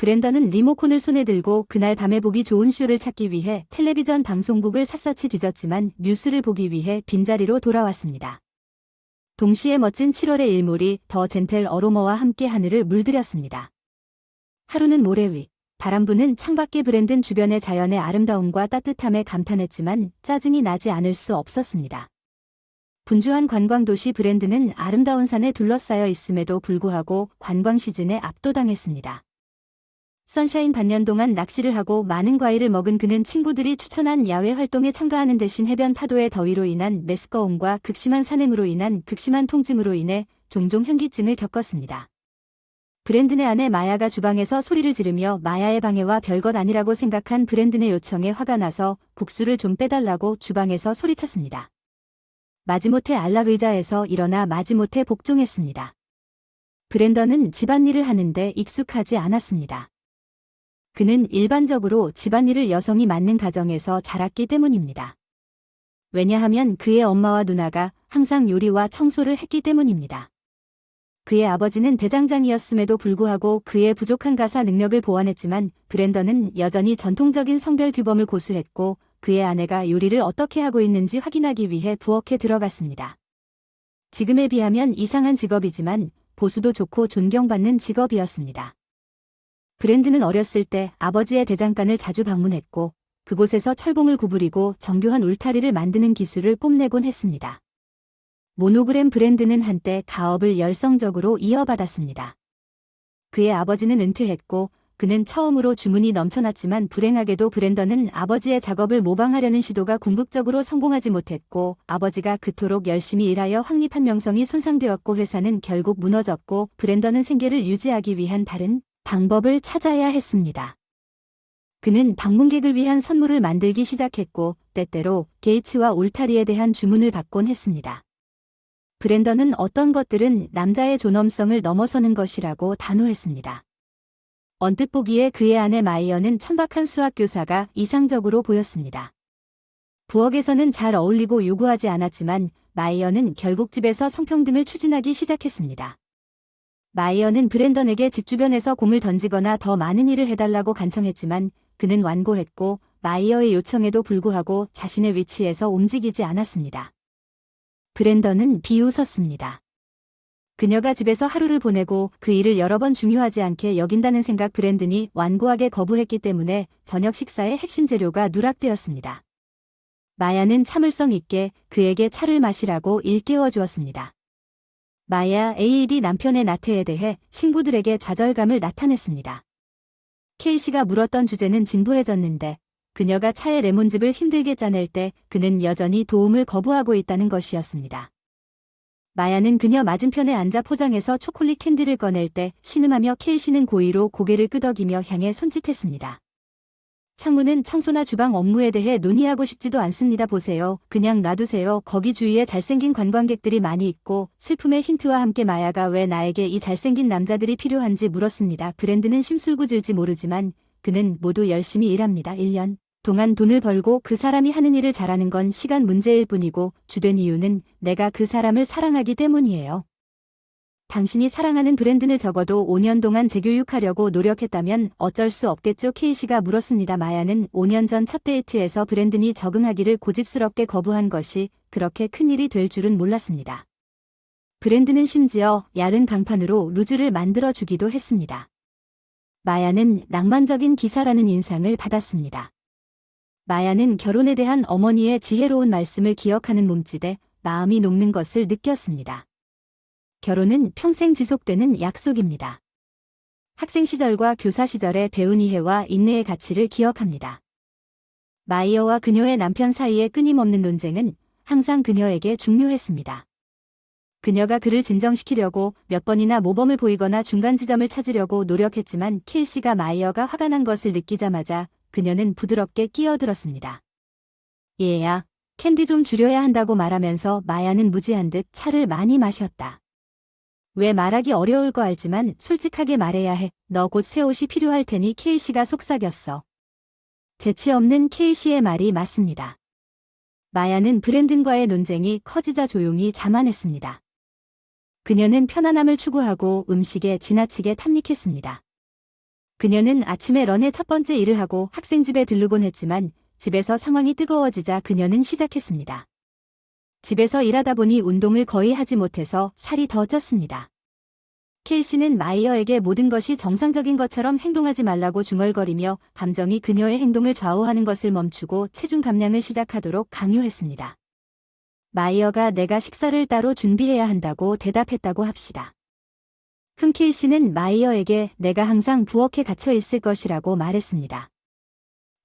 브렌던은 리모컨을 손에 들고 그날 밤에 보기 좋은 쇼를 찾기 위해 텔레비전 방송국을 샅샅이 뒤졌지만 뉴스를 보기 위해 빈자리로 돌아왔습니다. 동시에 멋진 7월의 일몰이 더 젠틀 어로마와 함께 하늘을 물들였습니다. 하루는 모래 위, 바람 부는 창밖의 브렌든 주변의 자연의 아름다움과 따뜻함에 감탄했지만 짜증이 나지 않을 수 없었습니다. 분주한 관광도시 브렌든은 아름다운 산에 둘러싸여 있음에도 불구하고 관광 시즌에 압도당했습니다. 선샤인 반년 동안 낚시를 하고 많은 과일을 먹은 그는 친구들이 추천한 야외 활동에 참가하는 대신 해변 파도의 더위로 인한 메스꺼움과 극심한 산행으로 인한 극심한 통증으로 인해 종종 현기증을 겪었습니다. 브렌든의 아내 마야가 주방에서 소리를 지르며 마야의 방해와 별것 아니라고 생각한 브렌든의 요청에 화가 나서 국수를 좀 빼달라고 주방에서 소리쳤습니다. 마지못해 안락 의자에서 일어나 마지못해 복종했습니다. 브렌던은 집안일을 하는데 익숙하지 않았습니다. 그는 일반적으로 집안일을 여성이 맡는 가정에서 자랐기 때문입니다. 왜냐하면 그의 엄마와 누나가 항상 요리와 청소를 했기 때문입니다. 그의 아버지는 대장장이었음에도 불구하고 그의 부족한 가사 능력을 보완했지만 브렌던은 여전히 전통적인 성별 규범을 고수했고 그의 아내가 요리를 어떻게 하고 있는지 확인하기 위해 부엌에 들어갔습니다. 지금에 비하면 이상한 직업이지만 보수도 좋고 존경받는 직업이었습니다. 브렌든은 어렸을 때 아버지의 대장간을 자주 방문했고 그곳에서 철봉을 구부리고 정교한 울타리를 만드는 기술을 뽐내곤 했습니다. 모노그램 브렌든은 한때 가업을 열성적으로 이어받았습니다. 그의 아버지는 은퇴했고 그는 처음으로 주문이 넘쳐났지만 불행하게도 브렌던은 아버지의 작업을 모방하려는 시도가 궁극적으로 성공하지 못했고 아버지가 그토록 열심히 일하여 확립한 명성이 손상되었고 회사는 결국 무너졌고 브렌던은 생계를 유지하기 위한 다른 방법을 찾아야 했습니다. 그는 방문객을 위한 선물을 만들기 시작했고 때때로 게이츠와 울타리에 대한 주문을 받곤 했습니다. 브렌던은 어떤 것들은 남자의 존엄성을 넘어서는 것이라고 단호했습니다. 언뜻 보기에 그의 아내 마이어는 천박한 수학교사가 이상적으로 보였습니다. 부엌에서는 잘 어울리고 요구하지 않았지만 마이어는 결국 집에서 성평등을 추진하기 시작했습니다. 마이어는 브렌던에게 집 주변에서 공을 던지거나 더 많은 일을 해달라고 간청했지만 그는 완고했고 마이어의 요청에도 불구하고 자신의 위치에서 움직이지 않았습니다. 브렌던은 비웃었습니다. 그녀가 집에서 하루를 보내고 그 일을 여러 번 중요하지 않게 여긴다는 생각 브렌든이 완고하게 거부했기 때문에 저녁 식사의 핵심 재료가 누락되었습니다. 마야는 참을성 있게 그에게 차를 마시라고 일깨워 주었습니다. 마야 AD 남편의 나태에 대해 친구들에게 좌절감을 나타냈습니다. 케이시가 물었던 주제는 진부해졌는데 그녀가 차에 레몬즙을 힘들게 짜낼 때 그는 여전히 도움을 거부하고 있다는 것이었습니다. 마야는 그녀 맞은편에 앉아 포장해서 초콜릿 캔디를 꺼낼 때 신음하며 케이시는 고의로 고개를 끄덕이며 향해 손짓했습니다. 창문은 청소나 주방 업무에 대해 논의하고 싶지도 않습니다. 보세요. 그냥 놔두세요. 거기 주위에 잘생긴 관광객들이 많이 있고 슬픔의 힌트와 함께 마야가 왜 나에게 이 잘생긴 남자들이 필요한지 물었습니다. 브렌든은 심술궂을지 모르지만 그는 모두 열심히 일합니다. 1년 동안 돈을 벌고 그 사람이 하는 일을 잘하는 건 시간 문제일 뿐이고 주된 이유는 내가 그 사람을 사랑하기 때문이에요. 당신이 사랑하는 브렌든을 적어도 5년 동안 재교육하려고 노력했다면 어쩔 수 없겠죠? 케이시가 물었습니다. 마야는 5년 전 첫 데이트에서 브렌든이 적응하기를 고집스럽게 거부한 것이 그렇게 큰일이 될 줄은 몰랐습니다. 브렌든은 심지어 얇은 강판으로 루즈를 만들어주기도 했습니다. 마야는 낭만적인 기사라는 인상을 받았습니다. 마야는 결혼에 대한 어머니의 지혜로운 말씀을 기억하는 몸짓에 마음이 녹는 것을 느꼈습니다. 결혼은 평생 지속되는 약속입니다. 학생 시절과 교사 시절에 배운 이해와 인내의 가치를 기억합니다. 마이어와 그녀의 남편 사이의 끊임없는 논쟁은 항상 그녀에게 중요했습니다. 그녀가 그를 진정시키려고 몇 번이나 모범을 보이거나 중간 지점을 찾으려고 노력했지만 케이시가 마이어가 화가 난 것을 느끼자마자 그녀는 부드럽게 끼어들었습니다. 얘야, 캔디 좀 줄여야 한다고 말하면서 마야는 무지한 듯 차를 많이 마셨다. 왜 말하기 어려울 거 알지만 솔직하게 말해야 해. 너 곧 새 옷이 필요할 테니 케이시가 속삭였어. 재치 없는 케이시의 말이 맞습니다. 마야는 브렌든과의 논쟁이 커지자 조용히 자만했습니다. 그녀는 편안함을 추구하고 음식에 지나치게 탐닉했습니다. 그녀는 아침에 런의 첫 번째 일을 하고 학생집에 들르곤 했지만 집에서 상황이 뜨거워지자 그녀는 시작했습니다. 집에서 일하다 보니 운동을 거의 하지 못해서 살이 더 쪘습니다. 케이시는 마이어에게 모든 것이 정상적인 것처럼 행동하지 말라고 중얼거리며 감정이 그녀의 행동을 좌우하는 것을 멈추고 체중 감량을 시작하도록 강요했습니다. 마이어가 내가 식사를 따로 준비해야 한다고 대답했다고 합시다. 케이시는 마이어에게 내가 항상 부엌에 갇혀 있을 것이라고 말했습니다.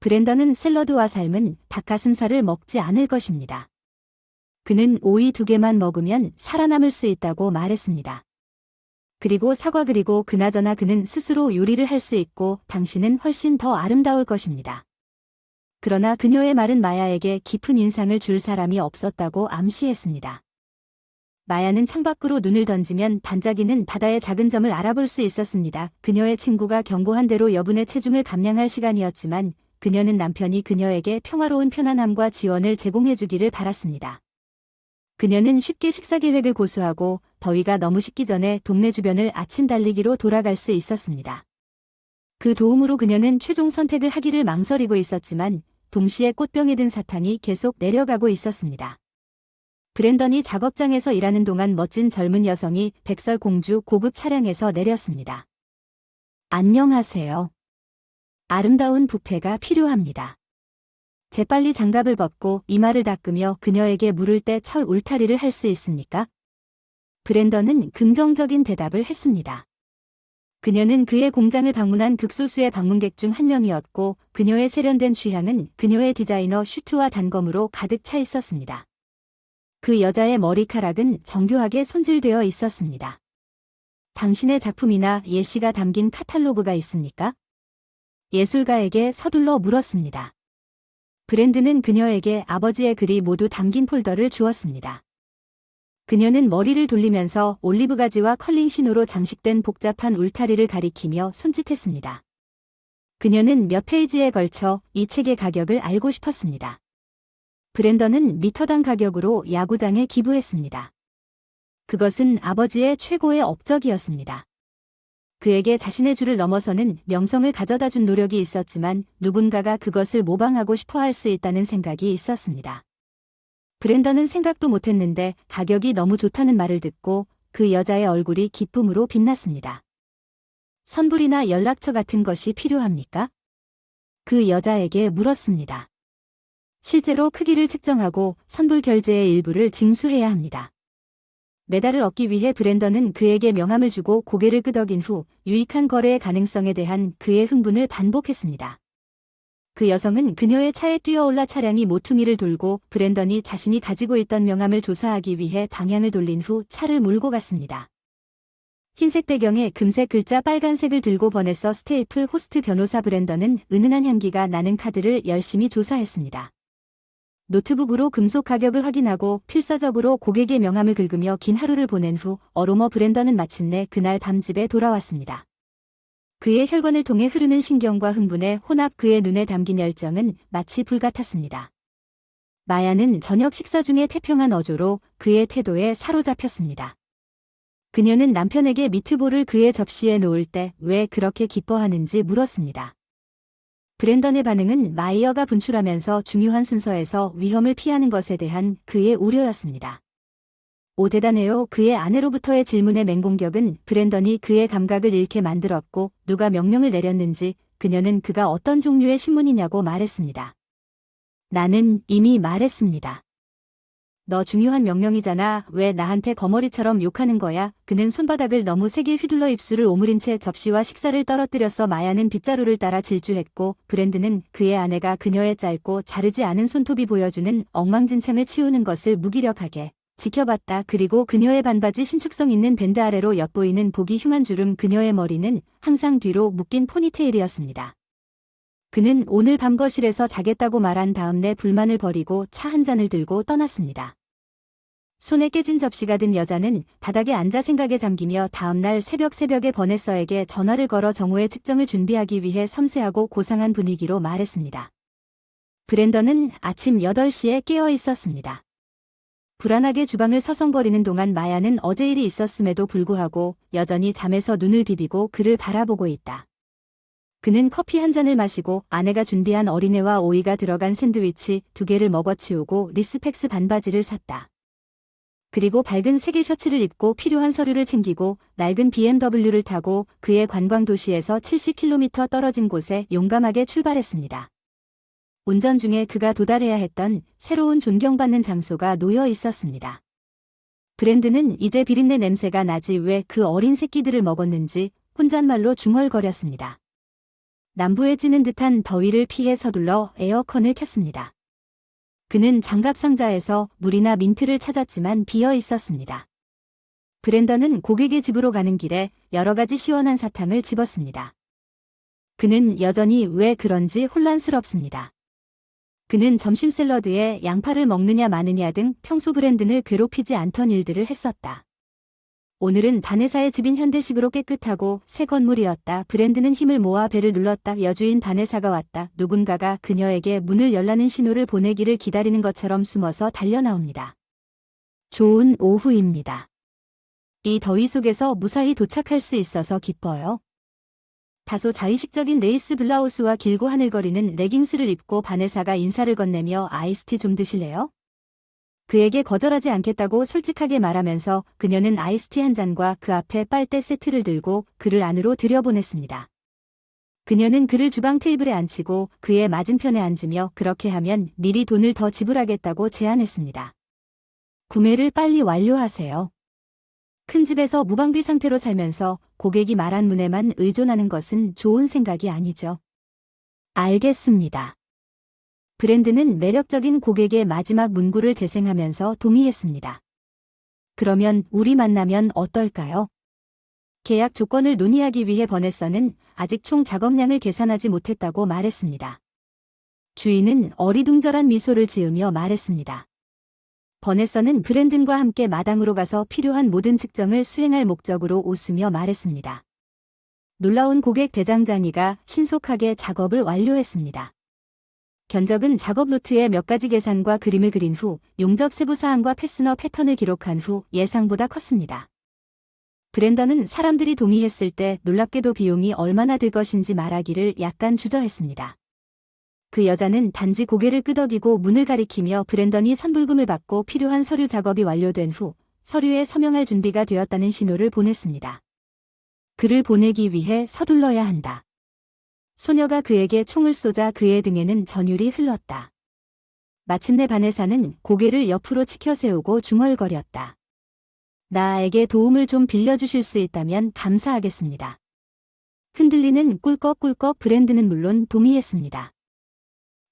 브랜던은 샐러드와 삶은 닭가슴살을 먹지 않을 것입니다. 그는 오이 2개만 먹으면 살아남을 수 있다고 말했습니다. 그리고 사과 그리고 그나저나 그는 스스로 요리를 할 수 있고 당신은 훨씬 더 아름다울 것입니다. 그러나 그녀의 말은 마야에게 깊은 인상을 줄 사람이 없었다고 암시했습니다. 마야는 창밖으로 눈을 던지면 반짝이는 바다의 작은 점을 알아볼 수 있었습니다. 그녀의 친구가 경고한 대로 여분의 체중을 감량할 시간이었지만 그녀는 남편이 그녀에게 평화로운 편안함과 지원을 제공해주기를 바랐습니다. 그녀는 쉽게 식사 계획을 고수하고 더위가 너무 식기 전에 동네 주변을 아침 달리기로 돌아갈 수 있었습니다. 그 도움으로 그녀는 최종 선택을 하기를 망설이고 있었지만 동시에 꽃병에 든 사탕이 계속 내려가고 있었습니다. 브랜던이 작업장에서 일하는 동안 멋진 젊은 여성이 백설공주 고급 차량에서 내렸습니다. 안녕하세요. 아름다운 뷔페가 필요합니다. 재빨리 장갑을 벗고 이마를 닦으며 그녀에게 물을 때 철 울타리를 할 수 있습니까? 브랜던은 긍정적인 대답을 했습니다. 그녀는 그의 공장을 방문한 극소수의 방문객 중 한 명이었고 그녀의 세련된 취향은 그녀의 디자이너 슈트와 단검으로 가득 차 있었습니다. 그 여자의 머리카락은 정교하게 손질되어 있었습니다. 당신의 작품이나 예시가 담긴 카탈로그가 있습니까? 예술가에게 서둘러 물었습니다. 브랜드는 그녀에게 아버지의 글이 모두 담긴 폴더를 주었습니다. 그녀는 머리를 돌리면서 올리브 가지와 컬링 신호로 장식된 복잡한 울타리를 가리키며 손짓했습니다. 그녀는 몇 페이지에 걸쳐 이 책의 가격을 알고 싶었습니다. 브랜던은 미터당 가격으로 야구장에 기부했습니다. 그것은 아버지의 최고의 업적이었습니다. 그에게 자신의 줄을 넘어서는 명성을 가져다 준 노력이 있었지만 누군가가 그것을 모방하고 싶어 할 수 있다는 생각이 있었습니다. 브랜던은 생각도 못했는데 가격이 너무 좋다는 말을 듣고 그 여자의 얼굴이 기쁨으로 빛났습니다. 선불이나 연락처 같은 것이 필요합니까? 그 여자에게 물었습니다. 실제로 크기를 측정하고 선불 결제의 일부를 징수해야 합니다. 메달을 얻기 위해 브랜던은 그에게 명함을 주고 고개를 끄덕인 후 유익한 거래의 가능성에 대한 그의 흥분을 반복했습니다. 그 여성은 그녀의 차에 뛰어올라 차량이 모퉁이를 돌고 브랜던이 자신이 가지고 있던 명함을 조사하기 위해 방향을 돌린 후 차를 몰고 갔습니다. 흰색 배경에 금색 글자 빨간색을 들고 번에서 스테이플 호스트 변호사 브랜던은 은은한 향기가 나는 카드를 열심히 조사했습니다. 노트북으로 금속 가격을 확인하고 필사적으로 고객의 명함을 긁으며 긴 하루를 보낸 후 어로머 브랜던은 마침내 그날 밤 집에 돌아왔습니다. 그의 혈관을 통해 흐르는 신경과 흥분에 혼합 그의 눈에 담긴 열정은 마치 불 같았습니다. 마야는 저녁 식사 중에 태평한 어조로 그의 태도에 사로잡혔습니다. 그녀는 남편에게 미트볼을 그의 접시에 놓을 때 왜 그렇게 기뻐하는지 물었습니다. 브랜던의 반응은 마이어가 분출하면서 중요한 순서에서 위험을 피하는 것에 대한 그의 우려였습니다. 오 대단해요. 그의 아내로부터의 질문의 맹공격은 브랜던이 그의 감각을 잃게 만들었고 누가 명령을 내렸는지 그녀는 그가 어떤 종류의 신문이냐고 말했습니다. 나는 이미 말했습니다. 너 중요한 명령이잖아. 왜 나한테 거머리처럼 욕하는 거야? 그는 손바닥을 너무 세게 휘둘러 입술을 오므린 채 접시와 식사를 떨어뜨렸어. 마야는 빗자루를 따라 질주했고 브랜드는 그의 아내가 그녀의 짧고 자르지 않은 손톱이 보여주는 엉망진창을 치우는 것을 무기력하게 지켜봤다. 그리고 그녀의 반바지 신축성 있는 밴드 아래로 엿보이는 보기 흉한 주름 그녀의 머리는 항상 뒤로 묶인 포니테일이었습니다. 그는 오늘 밤 거실에서 자겠다고 말한 다음 내 불만을 버리고 차 한 잔을 들고 떠났습니다. 손에 깨진 접시가 든 여자는 바닥에 앉아 생각에 잠기며 다음날 새벽에 버네서에게 전화를 걸어 정오의 측정을 준비하기 위해 섬세하고 고상한 분위기로 말했습니다. 브랜던은 아침 8시에 깨어 있었습니다. 불안하게 주방을 서성거리는 동안 마야는 어제 일이 있었음에도 불구하고 여전히 잠에서 눈을 비비고 그를 바라보고 있다. 그는 커피 한 잔을 마시고 아내가 준비한 어린애와 오이가 들어간 샌드위치 2개를 먹어치우고 리스펙스 반바지를 샀다. 그리고 밝은 색의 셔츠를 입고 필요한 서류를 챙기고 낡은 BMW를 타고 그의 관광 도시에서 70km 떨어진 곳에 용감하게 출발했습니다. 운전 중에 그가 도달해야 했던 새로운 존경받는 장소가 놓여 있었습니다. 브랜드는 이제 비린내 냄새가 나지 왜 그 어린 새끼들을 먹었는지 혼잣말로 중얼거렸습니다. 남부에 찌는 듯한 더위를 피해 서둘러 에어컨을 켰습니다. 그는 장갑 상자에서 물이나 민트를 찾았지만 비어 있었습니다. 브랜던은 고객의 집으로 가는 길에 여러 가지 시원한 사탕을 집었습니다. 그는 여전히 왜 그런지 혼란스럽습니다. 그는 점심 샐러드에 양파를 먹느냐 마느냐 등 평소 브랜든을 괴롭히지 않던 일들을 했었다. 오늘은 바네사의 집인 현대식으로 깨끗하고 새 건물이었다. 브랜든은 힘을 모아 벨을 눌렀다. 여주인 바네사가 왔다. 누군가가 그녀에게 문을 열라는 신호를 보내기를 기다리는 것처럼 숨어서 달려나옵니다. 좋은 오후입니다. 이 더위 속에서 무사히 도착할 수 있어서 기뻐요. 다소 자의식적인 레이스 블라우스와 길고 하늘거리는 레깅스를 입고 바네사가 인사를 건네며 아이스티 좀 드실래요? 그에게 거절하지 않겠다고 솔직하게 말하면서 그녀는 아이스티 한 잔과 그 앞에 빨대 세트를 들고 그를 안으로 들여보냈습니다. 그녀는 그를 주방 테이블에 앉히고 그의 맞은편에 앉으며 그렇게 하면 미리 돈을 더 지불하겠다고 제안했습니다. 구매를 빨리 완료하세요. 큰 집에서 무방비 상태로 살면서 고객이 말한 문에만 의존하는 것은 좋은 생각이 아니죠. 알겠습니다. 브랜드는 매력적인 고객의 마지막 문구를 재생하면서 동의했습니다. 그러면 우리 만나면 어떨까요? 계약 조건을 논의하기 위해 버네서는 아직 총 작업량을 계산하지 못했다고 말했습니다. 주인은 어리둥절한 미소를 지으며 말했습니다. 버네서는 브랜든과 함께 마당으로 가서 필요한 모든 측정을 수행할 목적으로 웃으며 말했습니다. 놀라운 고객 대장장이가 신속하게 작업을 완료했습니다. 견적은 작업 노트에 몇 가지 계산과 그림을 그린 후 용접 세부 사항과 패스너 패턴을 기록한 후 예상보다 컸습니다. 브랜던은 사람들이 동의했을 때 놀랍게도 비용이 얼마나 들 것인지 말하기를 약간 주저했습니다. 그 여자는 단지 고개를 끄덕이고 문을 가리키며 브랜던이 선불금을 받고 필요한 서류 작업이 완료된 후 서류에 서명할 준비가 되었다는 신호를 보냈습니다. 그를 보내기 위해 서둘러야 한다. 소녀가 그에게 총을 쏘자 그의 등에는 전율이 흘렀다. 마침내 바네사는 고개를 옆으로 치켜 세우고 중얼거렸다. 나에게 도움을 좀 빌려주실 수 있다면 감사하겠습니다. 흔들리는 꿀꺽꿀꺽 브랜드는 물론 동의했습니다.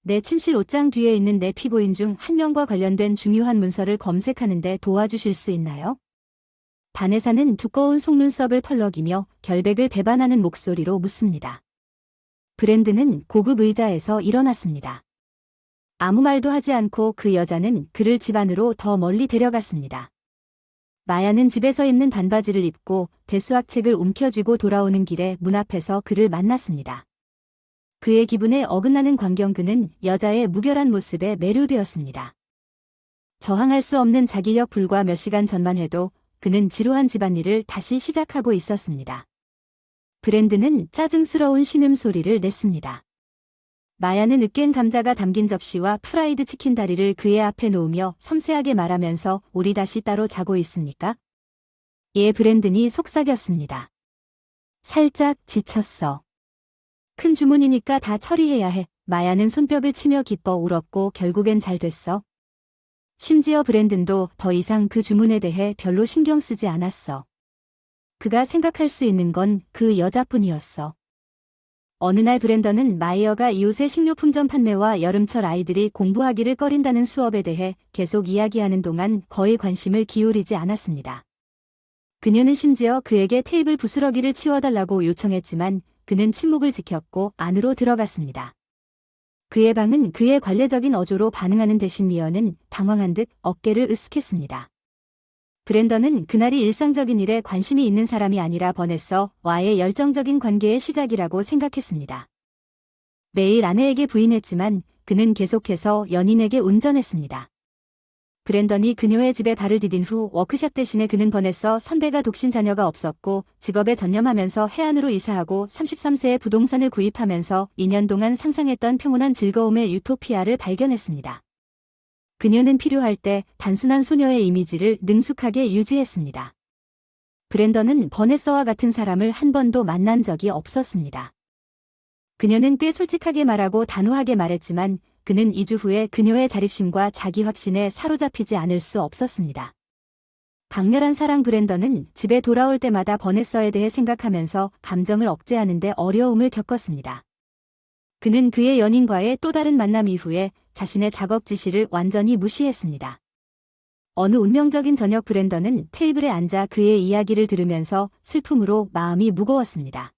내 침실 옷장 뒤에 있는 내 피고인 중 한 명과 관련된 중요한 문서를 검색하는데 도와주실 수 있나요? 바네사는 두꺼운 속눈썹을 펄럭이며 결백을 배반하는 목소리로 묻습니다. 브랜드는 고급 의자에서 일어났습니다. 아무 말도 하지 않고 그 여자는 그를 집 안으로 더 멀리 데려갔습니다. 마야는 집에서 입는 반바지를 입고 대수학책을 움켜쥐고 돌아오는 길에 문 앞에서 그를 만났습니다. 그의 기분에 어긋나는 광경 그는 여자의 무결한 모습에 매료되었습니다. 저항할 수 없는 자기력 불과 몇 시간 전만 해도 그는 지루한 집안일을 다시 시작하고 있었습니다. 브랜드는 짜증스러운 신음소리를 냈습니다. 마야는 으깬 감자가 담긴 접시와 프라이드 치킨 다리를 그의 앞에 놓으며 섬세하게 말하면서 우리 다시 따로 자고 있습니까? 예, 브랜든이 속삭였습니다. 살짝 지쳤어. 큰 주문이니까 다 처리해야 해. 마야는 손뼉을 치며 기뻐 울었고 결국엔 잘 됐어. 심지어 브랜든도 더 이상 그 주문에 대해 별로 신경 쓰지 않았어. 그가 생각할 수 있는 건 그 여자뿐이었어. 어느 날 브랜던은 마이어가 이웃의 식료품점 판매와 여름철 아이들이 공부하기를 꺼린다는 수업에 대해 계속 이야기하는 동안 거의 관심을 기울이지 않았습니다. 그녀는 심지어 그에게 테이블 부스러기를 치워달라고 요청했지만 그는 침묵을 지켰고 안으로 들어갔습니다. 그의 방은 그의 관례적인 어조로 반응하는 대신 리어는 당황한 듯 어깨를 으쓱했습니다. 브랜던은 그날이 일상적인 일에 관심이 있는 사람이 아니라 버네서와의 열정적인 관계의 시작이라고 생각했습니다. 매일 아내에게 부인했지만 그는 계속해서 연인에게 운전했습니다. 브랜던이 그녀의 집에 발을 디딘 후 워크샵 대신에 그는 버냈어 선배가 독신 자녀가 없었고 직업에 전념하면서 해안으로 이사하고 33세에 부동산을 구입하면서 2년 동안 상상했던 평온한 즐거움의 유토피아를 발견했습니다. 그녀는 필요할 때 단순한 소녀의 이미지를 능숙하게 유지했습니다. 브랜던은 버네서와 같은 사람을 한 번도 만난 적이 없었습니다. 그녀는 꽤 솔직하게 말하고 단호하게 말했지만 그는 2주 후에 그녀의 자립심과 자기 확신에 사로잡히지 않을 수 없었습니다. 강렬한 사랑 브랜던은 집에 돌아올 때마다 버네서에 대해 생각하면서 감정을 억제하는 데 어려움을 겪었습니다. 그는 그의 연인과의 또 다른 만남 이후에 자신의 작업 지시를 완전히 무시했습니다. 어느 운명적인 저녁 브랜던은 테이블에 앉아 그의 이야기를 들으면서 슬픔으로 마음이 무거웠습니다.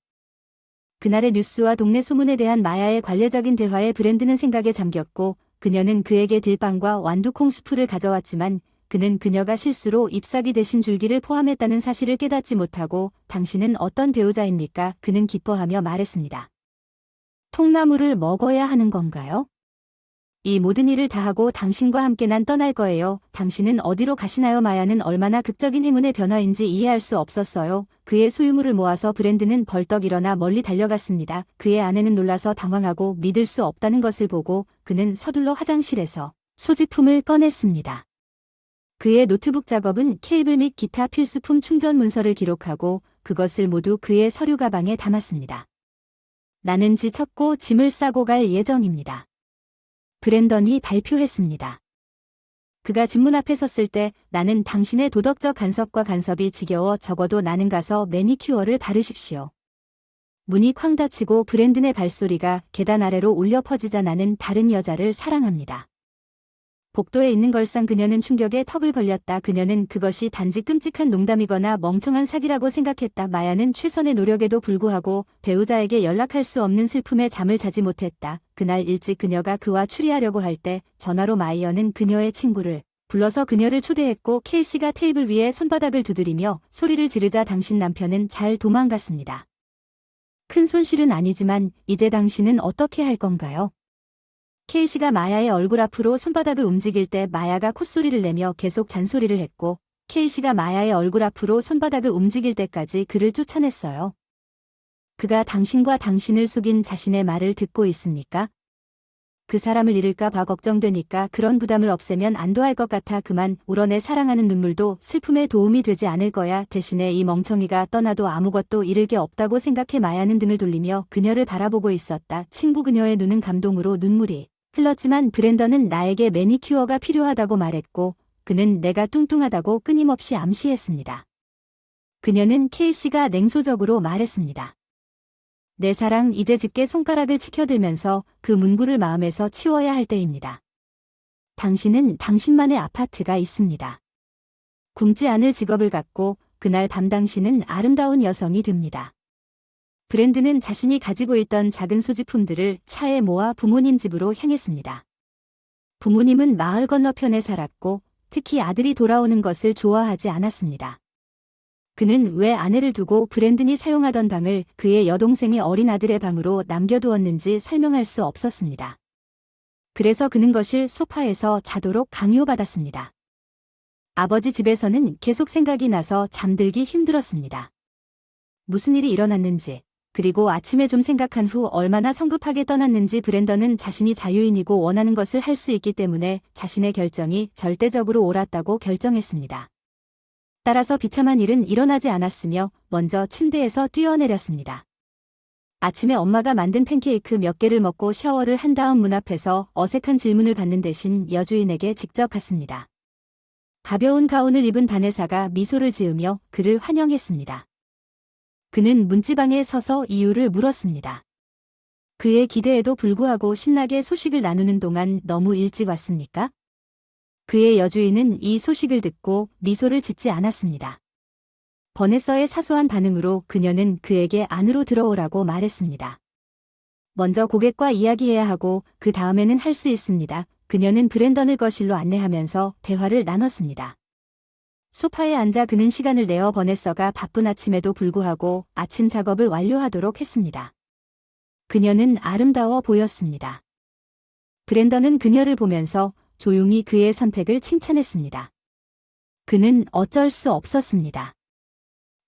그날의 뉴스와 동네 소문에 대한 마야의 관례적인 대화에 브랜드는 생각에 잠겼고 그녀는 그에게 들빵과 완두콩 수프를 가져왔지만 그는 그녀가 실수로 잎사귀 대신 줄기를 포함했다는 사실을 깨닫지 못하고 당신은 어떤 배우자입니까? 그는 기뻐하며 말했습니다. 통나무를 먹어야 하는 건가요? 이 모든 일을 다 하고 당신과 함께 난 떠날 거예요. 당신은 어디로 가시나요? 마야는 얼마나 극적인 행운의 변화인지 이해할 수 없었어요. 그의 소유물을 모아서 브랜드는 벌떡 일어나 멀리 달려갔습니다. 그의 아내는 놀라서 당황하고 믿을 수 없다는 것을 보고 그는 서둘러 화장실에서 소지품을 꺼냈습니다. 그의 노트북 작업은 케이블 및 기타 필수품 충전 문서를 기록하고 그것을 모두 그의 서류 가방에 담았습니다. 나는 지쳤고 짐을 싸고 갈 예정입니다. 브랜던이 발표했습니다. 그가 집문 앞에 섰을 때 나는 당신의 도덕적 간섭과 간섭이 지겨워 적어도 나는 가서 매니큐어를 바르십시오. 문이 쾅 닫히고 브랜든의 발소리가 계단 아래로 울려 퍼지자 나는 다른 여자를 사랑합니다. 복도에 있는 걸상 그녀는 충격에 턱을 벌렸다. 그녀는 그것이 단지 끔찍한 농담이거나 멍청한 사기라고 생각했다. 마야는 최선의 노력에도 불구하고 배우자에게 연락할 수 없는 슬픔에 잠을 자지 못했다. 그날 일찍 그녀가 그와 추리하려고 할 때 전화로 마이어는 그녀의 친구를 불러서 그녀를 초대했고 케이씨가 테이블 위에 손바닥을 두드리며 소리를 지르자 당신 남편은 잘 도망갔습니다. 큰 손실은 아니지만 이제 당신은 어떻게 할 건가요? 케이씨가 마야의 얼굴 앞으로 손바닥을 움직일 때 마야가 콧소리를 내며 계속 잔소리를 했고 케이씨가 마야의 얼굴 앞으로 손바닥을 움직일 때까지 그를 쫓아냈어요. 그가 당신과 당신을 속인 자신의 말을 듣고 있습니까? 그 사람을 잃을까 봐 걱정되니까 그런 부담을 없애면 안도할 것 같아 그만 울어내 사랑하는 눈물도 슬픔에 도움이 되지 않을 거야. 대신에 이 멍청이가 떠나도 아무것도 잃을 게 없다고 생각해 마야는 등을 돌리며 그녀를 바라보고 있었다. 친구 그녀의 눈은 감동으로 눈물이 흘렀지만 브랜던은 나에게 매니큐어가 필요하다고 말했고 그는 내가 뚱뚱하다고 끊임없이 암시했습니다. 그녀는 케이씨가 냉소적으로 말했습니다. 내 사랑 이제 집게 손가락을 치켜들면서 그 문구를 마음에서 치워야 할 때입니다. 당신은 당신만의 아파트가 있습니다. 굶지 않을 직업을 갖고 그날 밤 당신은 아름다운 여성이 됩니다. 브랜드는 자신이 가지고 있던 작은 소지품들을 차에 모아 부모님 집으로 향했습니다. 부모님은 마을 건너편에 살았고 특히 아들이 돌아오는 것을 좋아하지 않았습니다. 그는 왜 아내를 두고 브랜든이 사용하던 방을 그의 여동생의 어린 아들의 방으로 남겨두었는지 설명할 수 없었습니다. 그래서 그는 거실 소파에서 자도록 강요받았습니다. 아버지 집에서는 계속 생각이 나서 잠들기 힘들었습니다. 무슨 일이 일어났는지 그리고 아침에 좀 생각한 후 얼마나 성급하게 떠났는지 브랜던은 자신이 자유인이고 원하는 것을 할 수 있기 때문에 자신의 결정이 절대적으로 옳았다고 결정했습니다. 따라서 비참한 일은 일어나지 않았으며 먼저 침대에서 뛰어내렸습니다. 아침에 엄마가 만든 팬케이크 몇 개를 먹고 샤워를 한 다음 문 앞에서 어색한 질문을 받는 대신 여주인에게 직접 갔습니다. 가벼운 가운을 입은 바네사가 미소를 지으며 그를 환영했습니다. 그는 문지방에 서서 이유를 물었습니다. 그의 기대에도 불구하고 신나게 소식을 나누는 동안 너무 일찍 왔습니까? 그의 여주인은 이 소식을 듣고 미소를 짓지 않았습니다. 버네서의 사소한 반응으로 그녀는 그에게 안으로 들어오라고 말했습니다. 먼저 고객과 이야기해야 하고 그 다음에는 할 수 있습니다. 그녀는 브랜던을 거실로 안내하면서 대화를 나눴습니다. 소파에 앉아 그는 시간을 내어 버네서가 바쁜 아침에도 불구하고 아침 작업을 완료하도록 했습니다. 그녀는 아름다워 보였습니다. 브랜던은 그녀를 보면서 조용히 그의 선택을 칭찬했습니다. 그는 어쩔 수 없었습니다.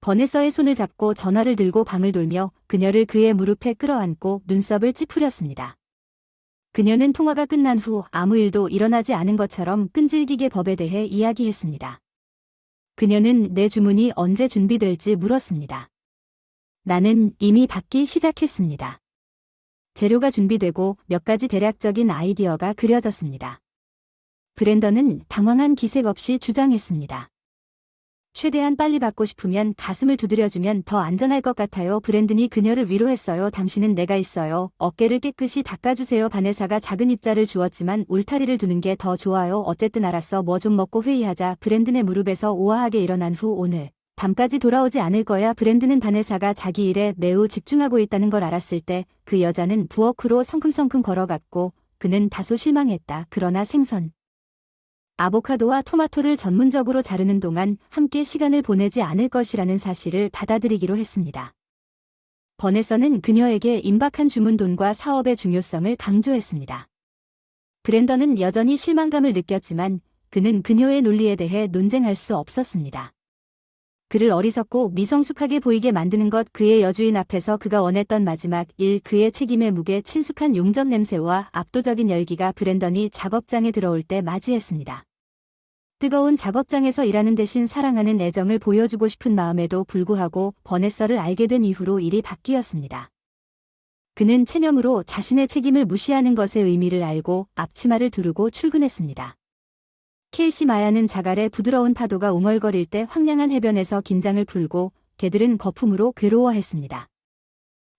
버네서의 손을 잡고 전화를 들고 방을 돌며 그녀를 그의 무릎에 끌어안고 눈썹을 찌푸렸습니다. 그녀는 통화가 끝난 후 아무 일도 일어나지 않은 것처럼 끈질기게 법에 대해 이야기했습니다. 그녀는 내 주문이 언제 준비될지 물었습니다. 나는 이미 받기 시작했습니다. 재료가 준비되고 몇 가지 대략적인 아이디어가 그려졌습니다. 브랜던은 당황한 기색 없이 주장했습니다. 최대한 빨리 받고 싶으면 가슴을 두드려주면 더 안전할 것 같아요. 브랜든이 그녀를 위로했어요. 당신은 내가 있어요. 어깨를 깨끗이 닦아주세요. 바네사가 작은 입자를 주었지만 울타리를 두는 게 더 좋아요. 어쨌든 알았어. 뭐 좀 먹고 회의하자. 브랜든의 무릎에서 우아하게 일어난 후 오늘 밤까지 돌아오지 않을 거야. 브랜든은 바네사가 자기 일에 매우 집중하고 있다는 걸 알았을 때 그 여자는 부엌으로 성큼성큼 걸어갔고 그는 다소 실망했다. 그러나 생선, 아보카도와 토마토를 전문적으로 자르는 동안 함께 시간을 보내지 않을 것이라는 사실을 받아들이기로 했습니다. 버네서는 그녀에게 임박한 주문돈과 사업의 중요성을 강조했습니다. 브랜던은 여전히 실망감을 느꼈지만 그는 그녀의 논리에 대해 논쟁할 수 없었습니다. 그를 어리석고 미성숙하게 보이게 만드는 것 그의 여주인 앞에서 그가 원했던 마지막 일 그의 책임의 무게 친숙한 용접 냄새와 압도적인 열기가 브랜던이 작업장에 들어올 때 맞이했습니다. 뜨거운 작업장에서 일하는 대신 사랑하는 애정을 보여주고 싶은 마음에도 불구하고 버네서를 알게 된 이후로 일이 바뀌었습니다. 그는 체념으로 자신의 책임을 무시하는 것의 의미를 알고 앞치마를 두르고 출근했습니다. 케이시 마야는 자갈의 부드러운 파도가 웅얼거릴 때 황량한 해변에서 긴장을 풀고 개들은 거품으로 괴로워했습니다.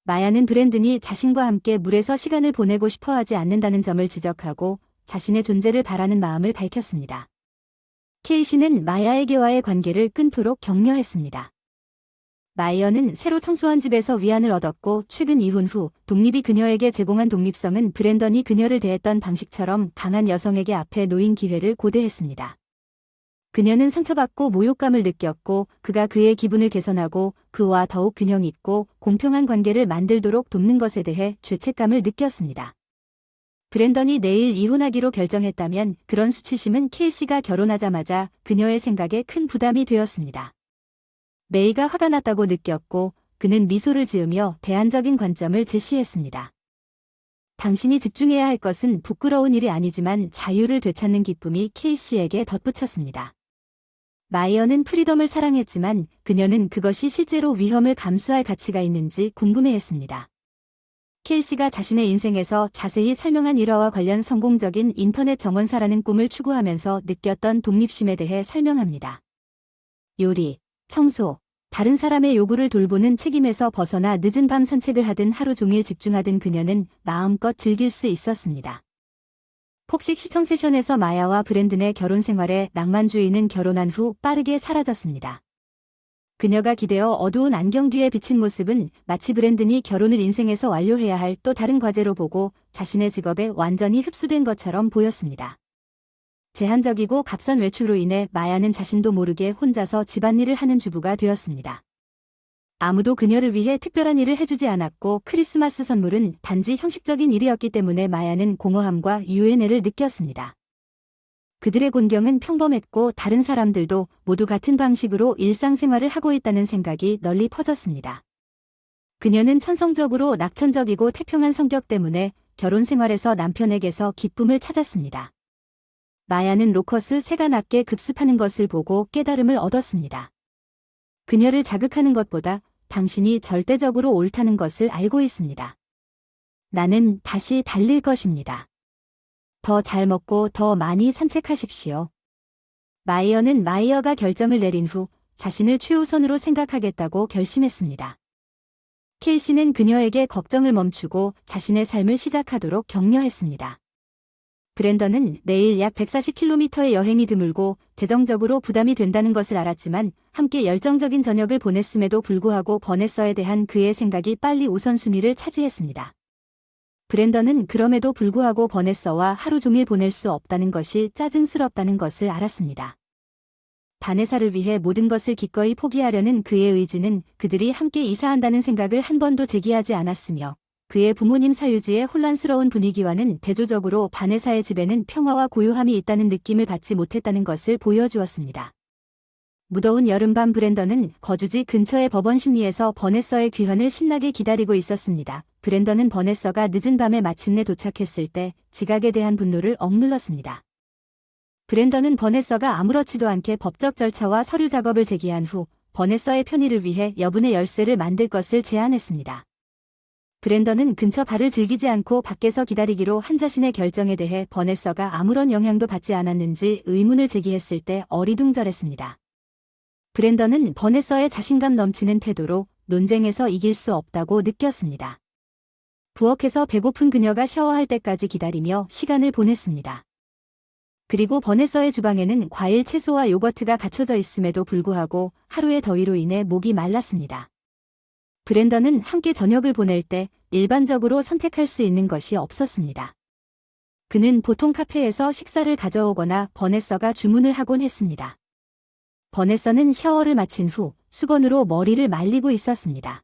마야는 브랜든이 자신과 함께 물에서 시간을 보내고 싶어 하지 않는다는 점을 지적하고 자신의 존재를 바라는 마음을 밝혔습니다. 케이시는 마야에게와의 관계를 끊도록 격려했습니다. 마이어는 새로 청소한 집에서 위안을 얻었고 최근 이혼 후 독립이 그녀에게 제공한 독립성은 브랜던이 그녀를 대했던 방식처럼 강한 여성에게 앞에 놓인 기회를 고대했습니다. 그녀는 상처받고 모욕감을 느꼈고 그가 그의 기분을 개선하고 그와 더욱 균형 있고 공평한 관계를 만들도록 돕는 것에 대해 죄책감을 느꼈습니다. 브랜던이 내일 이혼하기로 결정했다면 그런 수치심은 케이시가 결혼하자마자 그녀의 생각에 큰 부담이 되었습니다. 메이가 화가 났다고 느꼈고 그는 미소를 지으며 대안적인 관점을 제시했습니다. 당신이 집중해야 할 것은 부끄러운 일이 아니지만 자유를 되찾는 기쁨이 케이시에게 덧붙였습니다. 마이어는 프리덤을 사랑했지만 그녀는 그것이 실제로 위험을 감수할 가치가 있는지 궁금해했습니다. 케이시가 자신의 인생에서 자세히 설명한 일화와 관련 성공적인 인터넷 정원사라는 꿈을 추구하면서 느꼈던 독립심에 대해 설명합니다. 요리, 청소, 다른 사람의 요구를 돌보는 책임에서 벗어나 늦은 밤 산책을 하든 하루 종일 집중하든 그녀는 마음껏 즐길 수 있었습니다. 폭식 시청 세션에서 마야와 브랜든의 결혼 생활에 낭만주의는 결혼한 후 빠르게 사라졌습니다. 그녀가 기대어 어두운 안경 뒤에 비친 모습은 마치 브랜든이 결혼을 인생에서 완료해야 할 또 다른 과제로 보고 자신의 직업에 완전히 흡수된 것처럼 보였습니다. 제한적이고 값싼 외출로 인해 마야는 자신도 모르게 혼자서 집안일을 하는 주부가 되었습니다. 아무도 그녀를 위해 특별한 일을 해주지 않았고 크리스마스 선물은 단지 형식적인 일이었기 때문에 마야는 공허함과 유연애를 느꼈습니다. 그들의 곤경은 평범했고 다른 사람들도 모두 같은 방식으로 일상생활을 하고 있다는 생각이 널리 퍼졌습니다. 그녀는 천성적으로 낙천적이고 태평한 성격 때문에 결혼 생활에서 남편에게서 기쁨을 찾았습니다. 마야는 로커스 새가 낮게 급습하는 것을 보고 깨달음을 얻었습니다. 그녀를 자극하는 것보다 당신이 절대적으로 옳다는 것을 알고 있습니다. 나는 다시 달릴 것입니다. 더 잘 먹고 더 많이 산책하십시오. 마이어가 결정을 내린 후 자신을 최우선으로 생각하겠다고 결심했습니다. 케이시는 그녀에게 걱정을 멈추고 자신의 삶을 시작하도록 격려했습니다. 브랜던은 매일 약 140km의 여행이 드물고 재정적으로 부담이 된다는 것을 알았지만 함께 열정적인 저녁을 보냈음에도 불구하고 버네서에 대한 그의 생각이 빨리 우선순위를 차지했습니다. 브랜던은 그럼에도 불구하고 버네서와 하루 종일 보낼 수 없다는 것이 짜증스럽다는 것을 알았습니다. 바네사를 위해 모든 것을 기꺼이 포기하려는 그의 의지는 그들이 함께 이사한다는 생각을 한 번도 제기하지 않았으며 그의 부모님 사유지의 혼란스러운 분위기와는 대조적으로 바네사의 집에는 평화와 고요함이 있다는 느낌을 받지 못했다는 것을 보여주었습니다. 무더운 여름밤 브랜던은 거주지 근처의 법원 심리에서 버네서의 귀환을 신나게 기다리고 있었습니다. 브랜던은 버네서가 늦은 밤에 마침내 도착했을 때 지각에 대한 분노를 억눌렀습니다. 브랜던은 버네서가 아무렇지도 않게 법적 절차와 서류 작업을 제기한 후 버네서의 편의를 위해 여분의 열쇠를 만들 것을 제안했습니다. 브랜던은 근처 발을 즐기지 않고 밖에서 기다리기로 한 자신의 결정에 대해 버네서가 아무런 영향도 받지 않았는지 의문을 제기했을 때 어리둥절했습니다. 브랜던은 버네서의 자신감 넘치는 태도로 논쟁에서 이길 수 없다고 느꼈습니다. 부엌에서 배고픈 그녀가 샤워할 때까지 기다리며 시간을 보냈습니다. 그리고 버네서의 주방에는 과일, 채소와 요거트가 갖춰져 있음에도 불구하고 하루의 더위로 인해 목이 말랐습니다. 브랜던은 함께 저녁을 보낼 때 일반적으로 선택할 수 있는 것이 없었습니다. 그는 보통 카페에서 식사를 가져오거나 버네서가 주문을 하곤 했습니다. 버네서는 샤워를 마친 후 수건으로 머리를 말리고 있었습니다.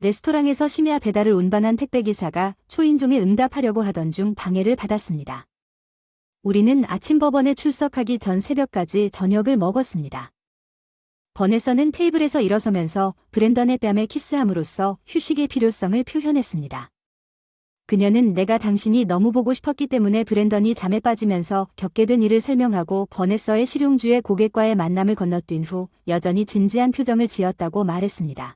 레스토랑에서 심야 배달을 운반한 택배기사가 초인종에 응답하려고 하던 중 방해를 받았습니다. 우리는 아침 법원에 출석하기 전 새벽까지 저녁을 먹었습니다. 버네서는 테이블에서 일어서면서 브랜던의 뺨에 키스함으로써 휴식의 필요성을 표현했습니다. 그녀는 내가 당신이 너무 보고 싶었기 때문에 브랜던이 잠에 빠지면서 겪게 된 일을 설명하고 버네서의 실용주의 고객과의 만남을 건너뛴 후 여전히 진지한 표정을 지었다고 말했습니다.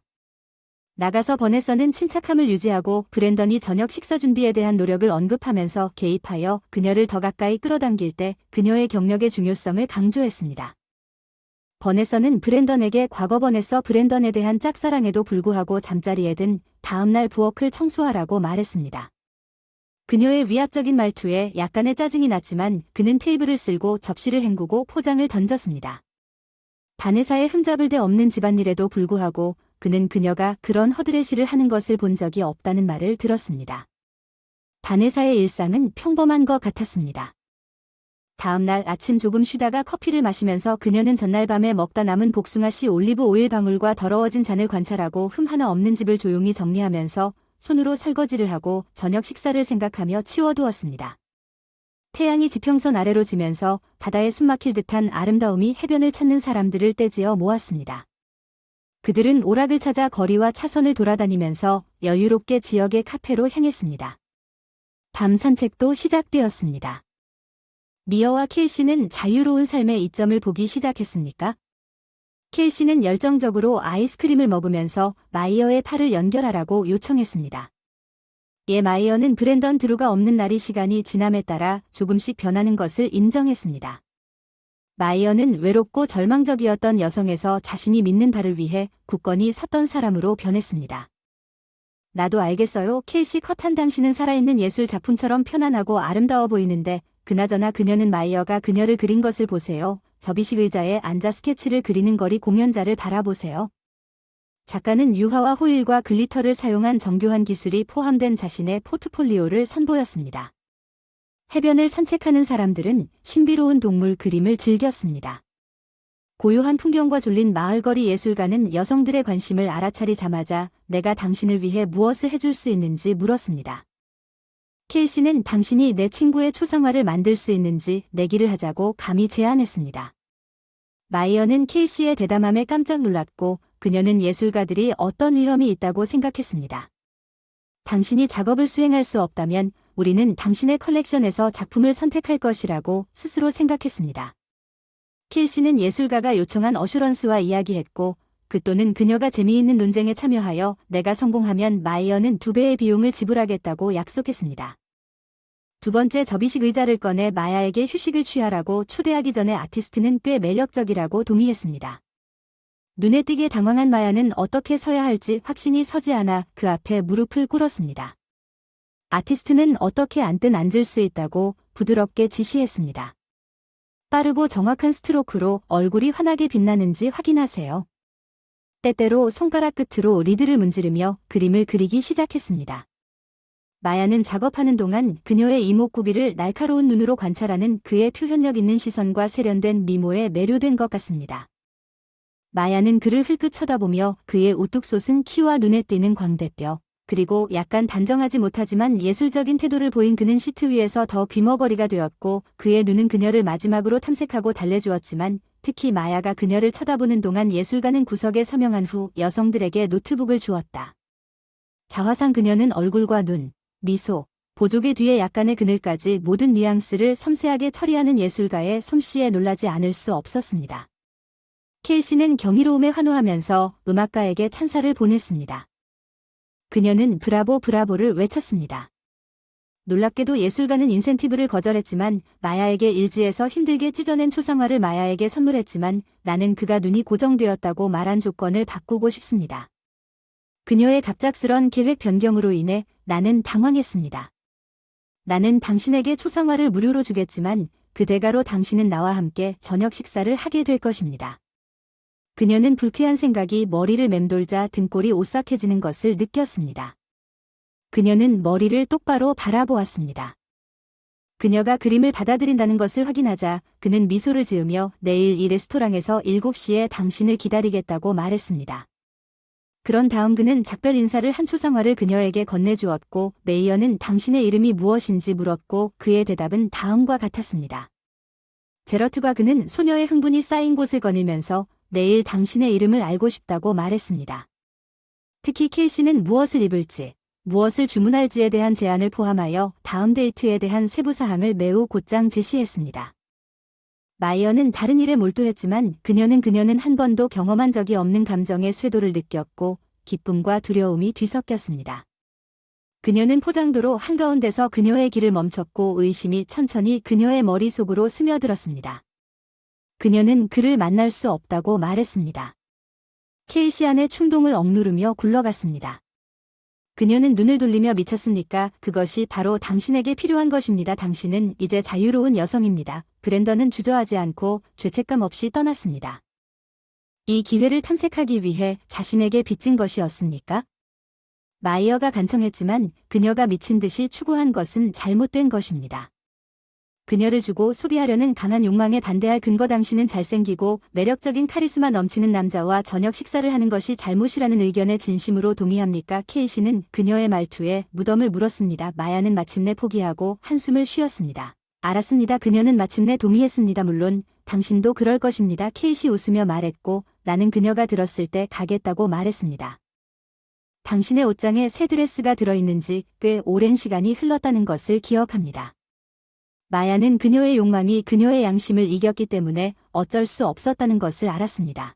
나가서 버네서는 침착함을 유지하고 브랜던이 저녁 식사 준비에 대한 노력을 언급하면서 개입하여 그녀를 더 가까이 끌어당길 때 그녀의 경력의 중요성을 강조했습니다. 버네서는 브랜던에게 과거 버네서 브랜던에 대한 짝사랑에도 불구하고 잠자리에 든 다음날 부엌을 청소하라고 말했습니다. 그녀의 위압적인 말투에 약간의 짜증이 났지만 그는 테이블을 쓸고 접시를 헹구고 포장을 던졌습니다. 바네사의 흠잡을 데 없는 집안일에도 불구하고 그는 그녀가 그런 허드렛 일을 하는 것을 본 적이 없다는 말을 들었습니다. 바네사의 일상은 평범한 것 같았습니다. 다음 날 아침 조금 쉬다가 커피를 마시면서 그녀는 전날 밤에 먹다 남은 복숭아씨 올리브 오일 방울과 더러워진 잔을 관찰하고 흠 하나 없는 집을 조용히 정리하면서 손으로 설거지를 하고 저녁 식사를 생각하며 치워두었습니다. 태양이 지평선 아래로 지면서 바다에 숨막힐 듯한 아름다움이 해변을 찾는 사람들을 떼지어 모았습니다. 그들은 오락을 찾아 거리와 차선을 돌아다니면서 여유롭게 지역의 카페로 향했습니다. 밤 산책도 시작되었습니다. 미어와 켈시는 자유로운 삶의 이점을 보기 시작했습니까? 켈시는 열정적으로 아이스크림을 먹으면서 마이어의 팔을 연결하라고 요청했습니다. 마이어는 브랜던 드루가 없는 날이 시간이 지남에 따라 조금씩 변하는 것을 인정했습니다. 마이어는 외롭고 절망적이었던 여성에서 자신이 믿는 바를 위해 굳건히 섰던 사람으로 변했습니다. 나도 알겠어요. 켈시 컷한 당신은 살아있는 예술 작품처럼 편안하고 아름다워 보이는데 그나저나 그녀는 마이어가 그녀를 그린 것을 보세요. 접이식 의자에 앉아 스케치를 그리는 거리 공연자를 바라보세요. 작가는 유화와 호일과 글리터를 사용한 정교한 기술이 포함된 자신의 포트폴리오를 선보였습니다. 해변을 산책하는 사람들은 신비로운 동물 그림을 즐겼습니다. 고요한 풍경과 졸린 마을거리 예술가는 여성들의 관심을 알아차리자마자 내가 당신을 위해 무엇을 해줄 수 있는지 물었습니다. 켈시는 당신이 내 친구의 초상화를 만들 수 있는지 내기를 하자고 감히 제안했습니다. 마이어는 켈시의 대담함에 깜짝 놀랐고 그녀는 예술가들이 어떤 위험이 있다고 생각했습니다. 당신이 작업을 수행할 수 없다면 우리는 당신의 컬렉션에서 작품을 선택할 것이라고 스스로 생각했습니다. 켈시는 예술가가 요청한 어슈런스와 이야기했고 그 또는 그녀가 재미있는 논쟁에 참여하여 내가 성공하면 마이어는 2배의 비용을 지불하겠다고 약속했습니다. 두 번째 접이식 의자를 꺼내 마야에게 휴식을 취하라고 초대하기 전에 아티스트는 꽤 매력적이라고 동의했습니다. 눈에 띄게 당황한 마야는 어떻게 서야 할지 확신이 서지 않아 그 앞에 무릎을 꿇었습니다. 아티스트는 어떻게 앉든 앉을 수 있다고 부드럽게 지시했습니다. 빠르고 정확한 스트로크로 얼굴이 환하게 빛나는지 확인하세요. 때때로 손가락 끝으로 리드를 문지르며 그림을 그리기 시작했습니다. 마야는 작업하는 동안 그녀의 이목구비를 날카로운 눈으로 관찰하는 그의 표현력 있는 시선과 세련된 미모에 매료된 것 같습니다. 마야는 그를 흘끗 쳐다보며 그의 우뚝 솟은 키와 눈에 띄는 광대뼈, 그리고 약간 단정하지 못하지만 예술적인 태도를 보인 그는 시트 위에서 더 귀머거리가 되었고 그의 눈은 그녀를 마지막으로 탐색하고 달래주었지만 특히 마야가 그녀를 쳐다보는 동안 예술가는 구석에 서명한 후 여성들에게 노트북을 주었다. 자화상 그녀는 얼굴과 눈, 미소, 보조개 뒤에 약간의 그늘까지 모든 뉘앙스를 섬세하게 처리하는 예술가의 솜씨에 놀라지 않을 수 없었습니다. 케이시는 경이로움에 환호하면서 음악가에게 찬사를 보냈습니다. 그녀는 브라보 브라보를 외쳤습니다. 놀랍게도 예술가는 인센티브를 거절했지만 마야에게 일지에서 힘들게 찢어낸 초상화를 마야에게 선물했지만 나는 그가 눈이 고정되었다고 말한 조건을 바꾸고 싶습니다. 그녀의 갑작스런 계획 변경으로 인해 나는 당황했습니다. 나는 당신에게 초상화를 무료로 주겠지만 그 대가로 당신은 나와 함께 저녁 식사를 하게 될 것입니다. 그녀는 불쾌한 생각이 머리를 맴돌자 등골이 오싹해지는 것을 느꼈습니다. 그녀는 머리를 똑바로 바라보았습니다. 그녀가 그림을 받아들인다는 것을 확인하자 그는 미소를 지으며 내일 이 레스토랑에서 7시에 당신을 기다리겠다고 말했습니다. 그런 다음 그는 작별 인사를 한 초상화를 그녀에게 건네주었고 메이어는 당신의 이름이 무엇인지 물었고 그의 대답은 다음과 같았습니다. 제러트과 그는 소녀의 흥분이 쌓인 곳을 거닐면서 내일 당신의 이름을 알고 싶다고 말했습니다. 특히 케이시는 무엇을 입을지, 무엇을 주문할지에 대한 제안을 포함하여 다음 데이트에 대한 세부 사항을 매우 곧장 제시했습니다. 마이어는 다른 일에 몰두했지만 그녀는 한 번도 경험한 적이 없는 감정의 쇄도를 느꼈고 기쁨과 두려움이 뒤섞였습니다. 그녀는 포장도로 한가운데서 그녀의 길을 멈췄고 의심이 천천히 그녀의 머릿속으로 스며들었습니다. 그녀는 그를 만날 수 없다고 말했습니다. 케이시 안의 충동을 억누르며 굴러갔습니다. 그녀는 눈을 돌리며 미쳤습니까? 그것이 바로 당신에게 필요한 것입니다. 당신은 이제 자유로운 여성입니다. 브랜던은 주저하지 않고 죄책감 없이 떠났습니다. 이 기회를 탐색하기 위해 자신에게 빚진 것이었습니까? 마이어가 간청했지만 그녀가 미친 듯이 추구한 것은 잘못된 것입니다. 그녀를 주고 소비하려는 강한 욕망에 반대할 근거 당신은 잘생기고 매력적인 카리스마 넘치는 남자와 저녁 식사를 하는 것이 잘못이라는 의견에 진심으로 동의합니까? 케이시는 그녀의 말투에 무덤을 물었습니다. 마야는 마침내 포기하고 한숨을 쉬었습니다. 알았습니다. 그녀는 마침내 동의했습니다. 물론 당신도 그럴 것입니다. 케이시 웃으며 말했고 나는 그녀가 들었을 때 가겠다고 말했습니다. 당신의 옷장에 새 드레스가 들어있는지 꽤 오랜 시간이 흘렀다는 것을 기억합니다. 마야는 그녀의 욕망이 그녀의 양심을 이겼기 때문에 어쩔 수 없었다는 것을 알았습니다.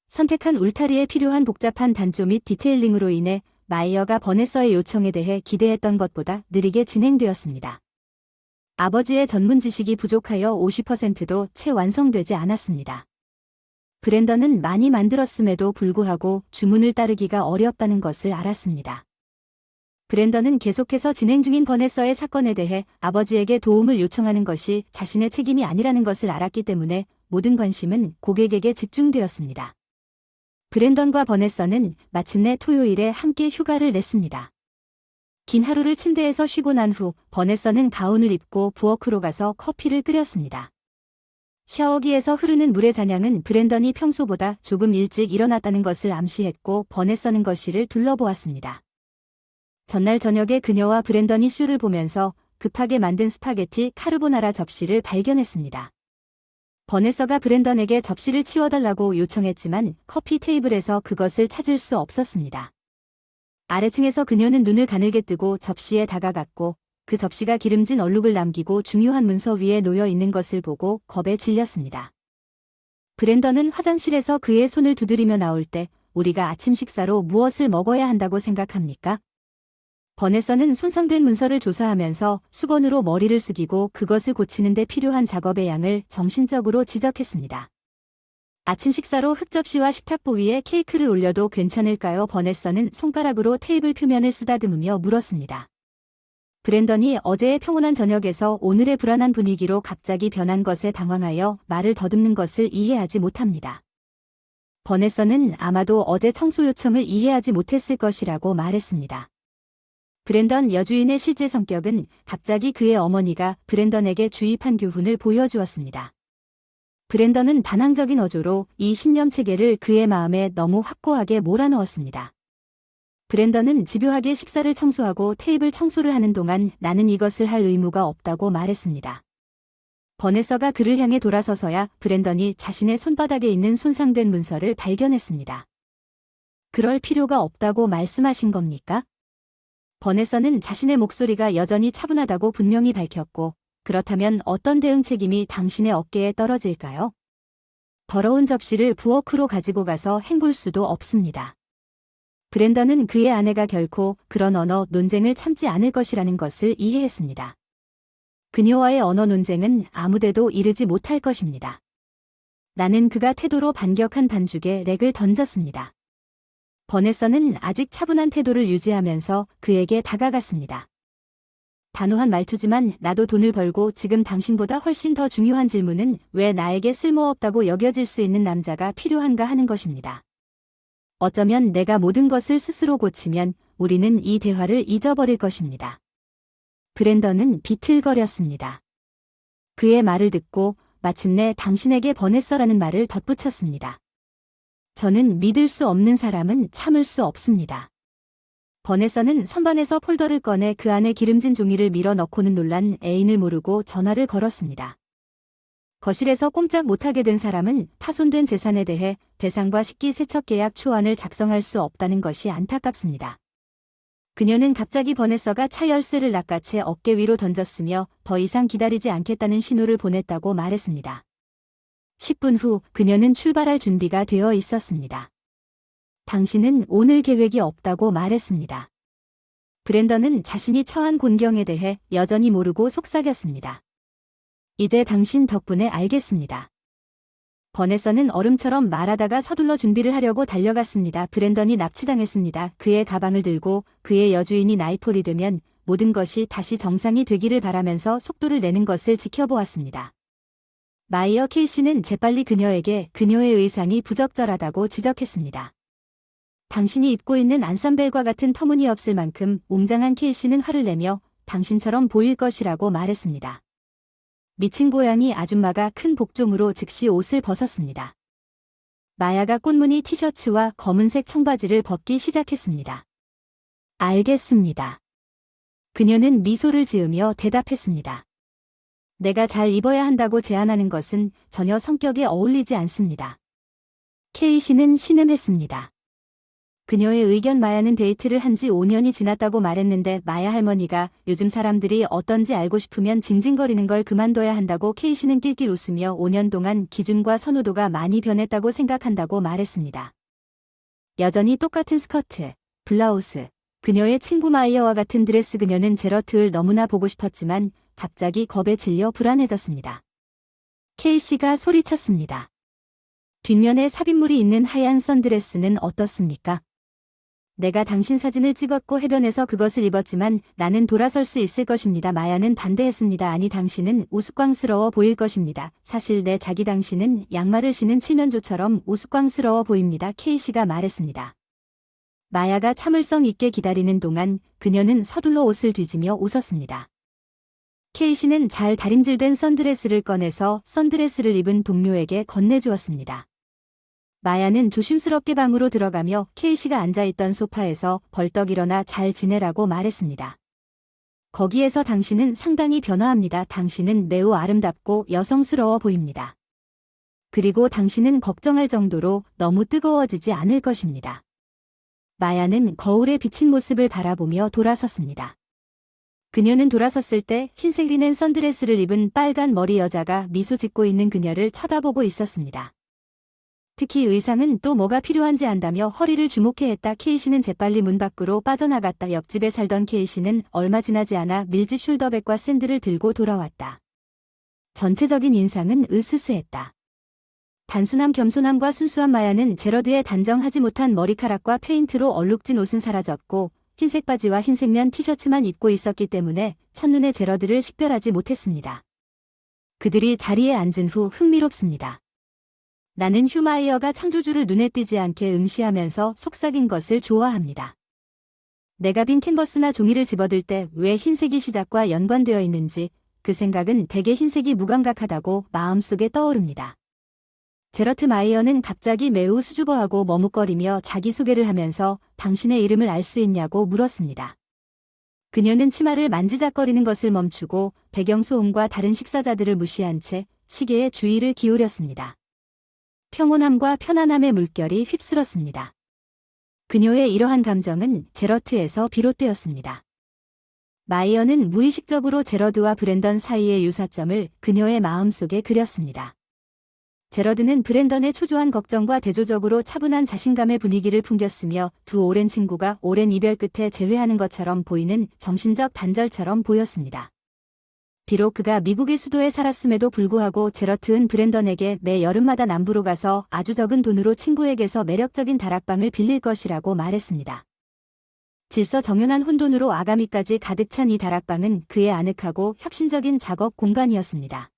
선택한 울타리에 필요한 복잡한 단조 및 디테일링으로 인해 마이어가 버네서의 요청에 대해 기대했던 것보다 느리게 진행되었습니다. 아버지의 전문 지식이 부족하여 50%도 채 완성되지 않았습니다. 브랜던은 많이 만들었음에도 불구하고 주문을 따르기가 어렵다는 것을 알았습니다. 브랜던은 계속해서 진행 중인 버네서의 사건에 대해 아버지에게 도움을 요청하는 것이 자신의 책임이 아니라는 것을 알았기 때문에 모든 관심은 고객에게 집중되었습니다. 브랜던과 버네서는 마침내 토요일에 함께 휴가를 냈습니다. 긴 하루를 침대에서 쉬고 난 후 버네서는 가운을 입고 부엌으로 가서 커피를 끓였습니다. 샤워기에서 흐르는 물의 잔향은 브랜던이 평소보다 조금 일찍 일어났다는 것을 암시했고 버네서는 거실을 둘러보았습니다. 전날 저녁에 그녀와 브랜던이 쇼를 보면서 급하게 만든 스파게티 카르보나라 접시를 발견했습니다. 버네서가 브랜던에게 접시를 치워달라고 요청했지만 커피 테이블에서 그것을 찾을 수 없었습니다. 아래층에서 그녀는 눈을 가늘게 뜨고 접시에 다가갔고 그 접시가 기름진 얼룩을 남기고 중요한 문서 위에 놓여 있는 것을 보고 겁에 질렸습니다. 브랜던은 화장실에서 그의 손을 두드리며 나올 때 우리가 아침 식사로 무엇을 먹어야 한다고 생각합니까? 버네서는 손상된 문서를 조사하면서 수건으로 머리를 숙이고 그것을 고치는 데 필요한 작업의 양을 정신적으로 지적했습니다. 아침 식사로 흙접시와 식탁보 위에 케이크를 올려도 괜찮을까요? 버네서는 손가락으로 테이블 표면을 쓰다듬으며 물었습니다. 브랜던이 어제의 평온한 저녁에서 오늘의 불안한 분위기로 갑자기 변한 것에 당황하여 말을 더듬는 것을 이해하지 못합니다. 버네서는 아마도 어제 청소 요청을 이해하지 못했을 것이라고 말했습니다. 브랜던 여주인의 실제 성격은 갑자기 그의 어머니가 브랜던에게 주입한 교훈을 보여주었습니다. 브랜던은 반항적인 어조로 이 신념 체계를 그의 마음에 너무 확고하게 몰아넣었습니다. 브렌던은 집요하게 식사를 청소하고 테이블 청소를 하는 동안 나는 이것을 할 의무가 없다고 말했습니다. 버네서가 그를 향해 돌아서서야 브렌던이 자신의 손바닥에 있는 손상된 문서를 발견했습니다. 그럴 필요가 없다고 말씀하신 겁니까? 버네서는 자신의 목소리가 여전히 차분하다고 분명히 밝혔고, 그렇다면 어떤 대응 책임이 당신의 어깨에 떨어질까요? 더러운 접시를 부엌으로 가지고 가서 헹굴 수도 없습니다. 브렌던은 그의 아내가 결코 그런 언어 논쟁을 참지 않을 것이라는 것을 이해했습니다. 그녀와의 언어 논쟁은 아무데도 이르지 못할 것입니다. 나는 그가 태도로 반격한 반죽에 렉을 던졌습니다. 버네서는 아직 차분한 태도를 유지하면서 그에게 다가갔습니다. 단호한 말투지만 나도 돈을 벌고 지금 당신보다 훨씬 더 중요한 질문은 왜 나에게 쓸모없다고 여겨질 수 있는 남자가 필요한가 하는 것입니다. 어쩌면 내가 모든 것을 스스로 고치면 우리는 이 대화를 잊어버릴 것입니다. 브렌던은 비틀거렸습니다. 그의 말을 듣고 마침내 당신에게 버네서라는 말을 덧붙였습니다. 저는 믿을 수 없는 사람은 참을 수 없습니다. 버네서는 선반에서 폴더를 꺼내 그 안에 기름진 종이를 밀어 넣고는 놀란 애인을 모르고 전화를 걸었습니다. 거실에서 꼼짝 못하게 된 사람은 파손된 재산에 대해 배상과 식기세척계약 초안을 작성할 수 없다는 것이 안타깝습니다. 그녀는 갑자기 버네서가 차 열쇠를 낚아채 어깨 위로 던졌으며 더 이상 기다리지 않겠다는 신호를 보냈다고 말했습니다. 10분 후 그녀는 출발할 준비가 되어 있었습니다. 당신은 오늘 계획이 없다고 말했습니다. 브렌던은 자신이 처한 곤경에 대해 여전히 모르고 속삭였습니다. 이제 당신 덕분에 알겠습니다. 버네서는 얼음처럼 말하다가 서둘러 준비를 하려고 달려갔습니다. 브렌던이 납치당했습니다. 그의 가방을 들고 그의 여주인이 나이폴이 되면 모든 것이 다시 정상이 되기를 바라면서 속도를 내는 것을 지켜보았습니다. 마이어 케이시는 재빨리 그녀에게 그녀의 의상이 부적절하다고 지적했습니다. 당신이 입고 있는 안산벨과 같은 터무니없을 만큼 웅장한 케이시는 화를 내며 당신처럼 보일 것이라고 말했습니다. 미친 고양이 아줌마가 큰 복종으로 즉시 옷을 벗었습니다. 마야가 꽃무늬 티셔츠와 검은색 청바지를 벗기 시작했습니다. 알겠습니다. 그녀는 미소를 지으며 대답했습니다. 내가 잘 입어야 한다고 제안하는 것은 전혀 성격에 어울리지 않습니다. 케이시는 신음했습니다. 그녀의 의견 마야는 데이트를 한 지 5년이 지났다고 말했는데 마야 할머니가 요즘 사람들이 어떤지 알고 싶으면 징징거리는 걸 그만둬야 한다고 케이시는 낄낄 웃으며 5년 동안 기준과 선호도가 많이 변했다고 생각한다고 말했습니다. 여전히 똑같은 스커트, 블라우스, 그녀의 친구 마이어와 같은 드레스 그녀는 제러트를 너무나 보고 싶었지만 갑자기 겁에 질려 불안해졌습니다. 케이시가 소리쳤습니다. 뒷면에 삽입물이 있는 하얀 선드레스는 어떻습니까? 내가 당신 사진을 찍었고 해변에서 그것을 입었지만 나는 돌아설 수 있을 것입니다. 마야는 반대했습니다. 아니 당신은 우스꽝스러워 보일 것입니다. 사실 내 자기 당신은 양말을 신은 칠면조처럼 우스꽝스러워 보입니다. 케이시가 말했습니다. 마야가 참을성 있게 기다리는 동안 그녀는 서둘러 옷을 뒤지며 웃었습니다. 케이시는 잘 다림질된 선드레스를 꺼내서 선드레스를 입은 동료에게 건네주었습니다. 마야는 조심스럽게 방으로 들어가며 케이시가 앉아있던 소파에서 벌떡 일어나 잘 지내라고 말했습니다. 거기에서 당신은 상당히 변화합니다. 당신은 매우 아름답고 여성스러워 보입니다. 그리고 당신은 걱정할 정도로 너무 뜨거워지지 않을 것입니다. 마야는 거울에 비친 모습을 바라보며 돌아섰습니다. 그녀는 돌아섰을 때 흰색 리넨 선드레스를 입은 빨간 머리 여자가 미소 짓고 있는 그녀를 쳐다보고 있었습니다. 특히 의상은 또 뭐가 필요한지 안다며 허리를 주목해 했다. 케이시는 재빨리 문 밖으로 빠져나갔다. 옆집에 살던 케이시는 얼마 지나지 않아 밀집 숄더백과 샌들을 들고 돌아왔다. 전체적인 인상은 으스스했다. 단순함 겸손함과 순수한 마야는 제러드의 단정하지 못한 머리카락과 페인트로 얼룩진 옷은 사라졌고 흰색 바지와 흰색면 티셔츠만 입고 있었기 때문에 첫눈에 제러드를 식별하지 못했습니다. 그들이 자리에 앉은 후 흥미롭습니다. 나는 휴마이어가 창조주를 눈에 띄지 않게 응시하면서 속삭인 것을 좋아합니다. 내가 빈 캔버스나 종이를 집어들 때 왜 흰색이 시작과 연관되어 있는지 그 생각은 대개 흰색이 무감각하다고 마음속에 떠오릅니다. 제러트 마이어는 갑자기 매우 수줍어하고 머뭇거리며 자기소개를 하면서 당신의 이름을 알 수 있냐고 물었습니다. 그녀는 치마를 만지작거리는 것을 멈추고 배경소음과 다른 식사자들을 무시한 채 시계에 주의를 기울였습니다. 평온함과 편안함의 물결이 휩쓸었습니다. 그녀의 이러한 감정은 제러트에서 비롯되었습니다. 마이어는 무의식적으로 제러드와 브랜던 사이의 유사점을 그녀의 마음속에 그렸습니다. 제러드는 브랜던의 초조한 걱정과 대조적으로 차분한 자신감의 분위기를 풍겼으며 두 오랜 친구가 오랜 이별 끝에 재회하는 것처럼 보이는 정신적 단절처럼 보였습니다. 비록 그가 미국의 수도에 살았음에도 불구하고 제러트는 브랜던에게 매 여름마다 남부로 가서 아주 적은 돈으로 친구에게서 매력적인 다락방을 빌릴 것이라고 말했습니다. 질서정연한 혼돈으로 아가미까지 가득 찬 이 다락방은 그의 아늑하고 혁신적인 작업 공간이었습니다.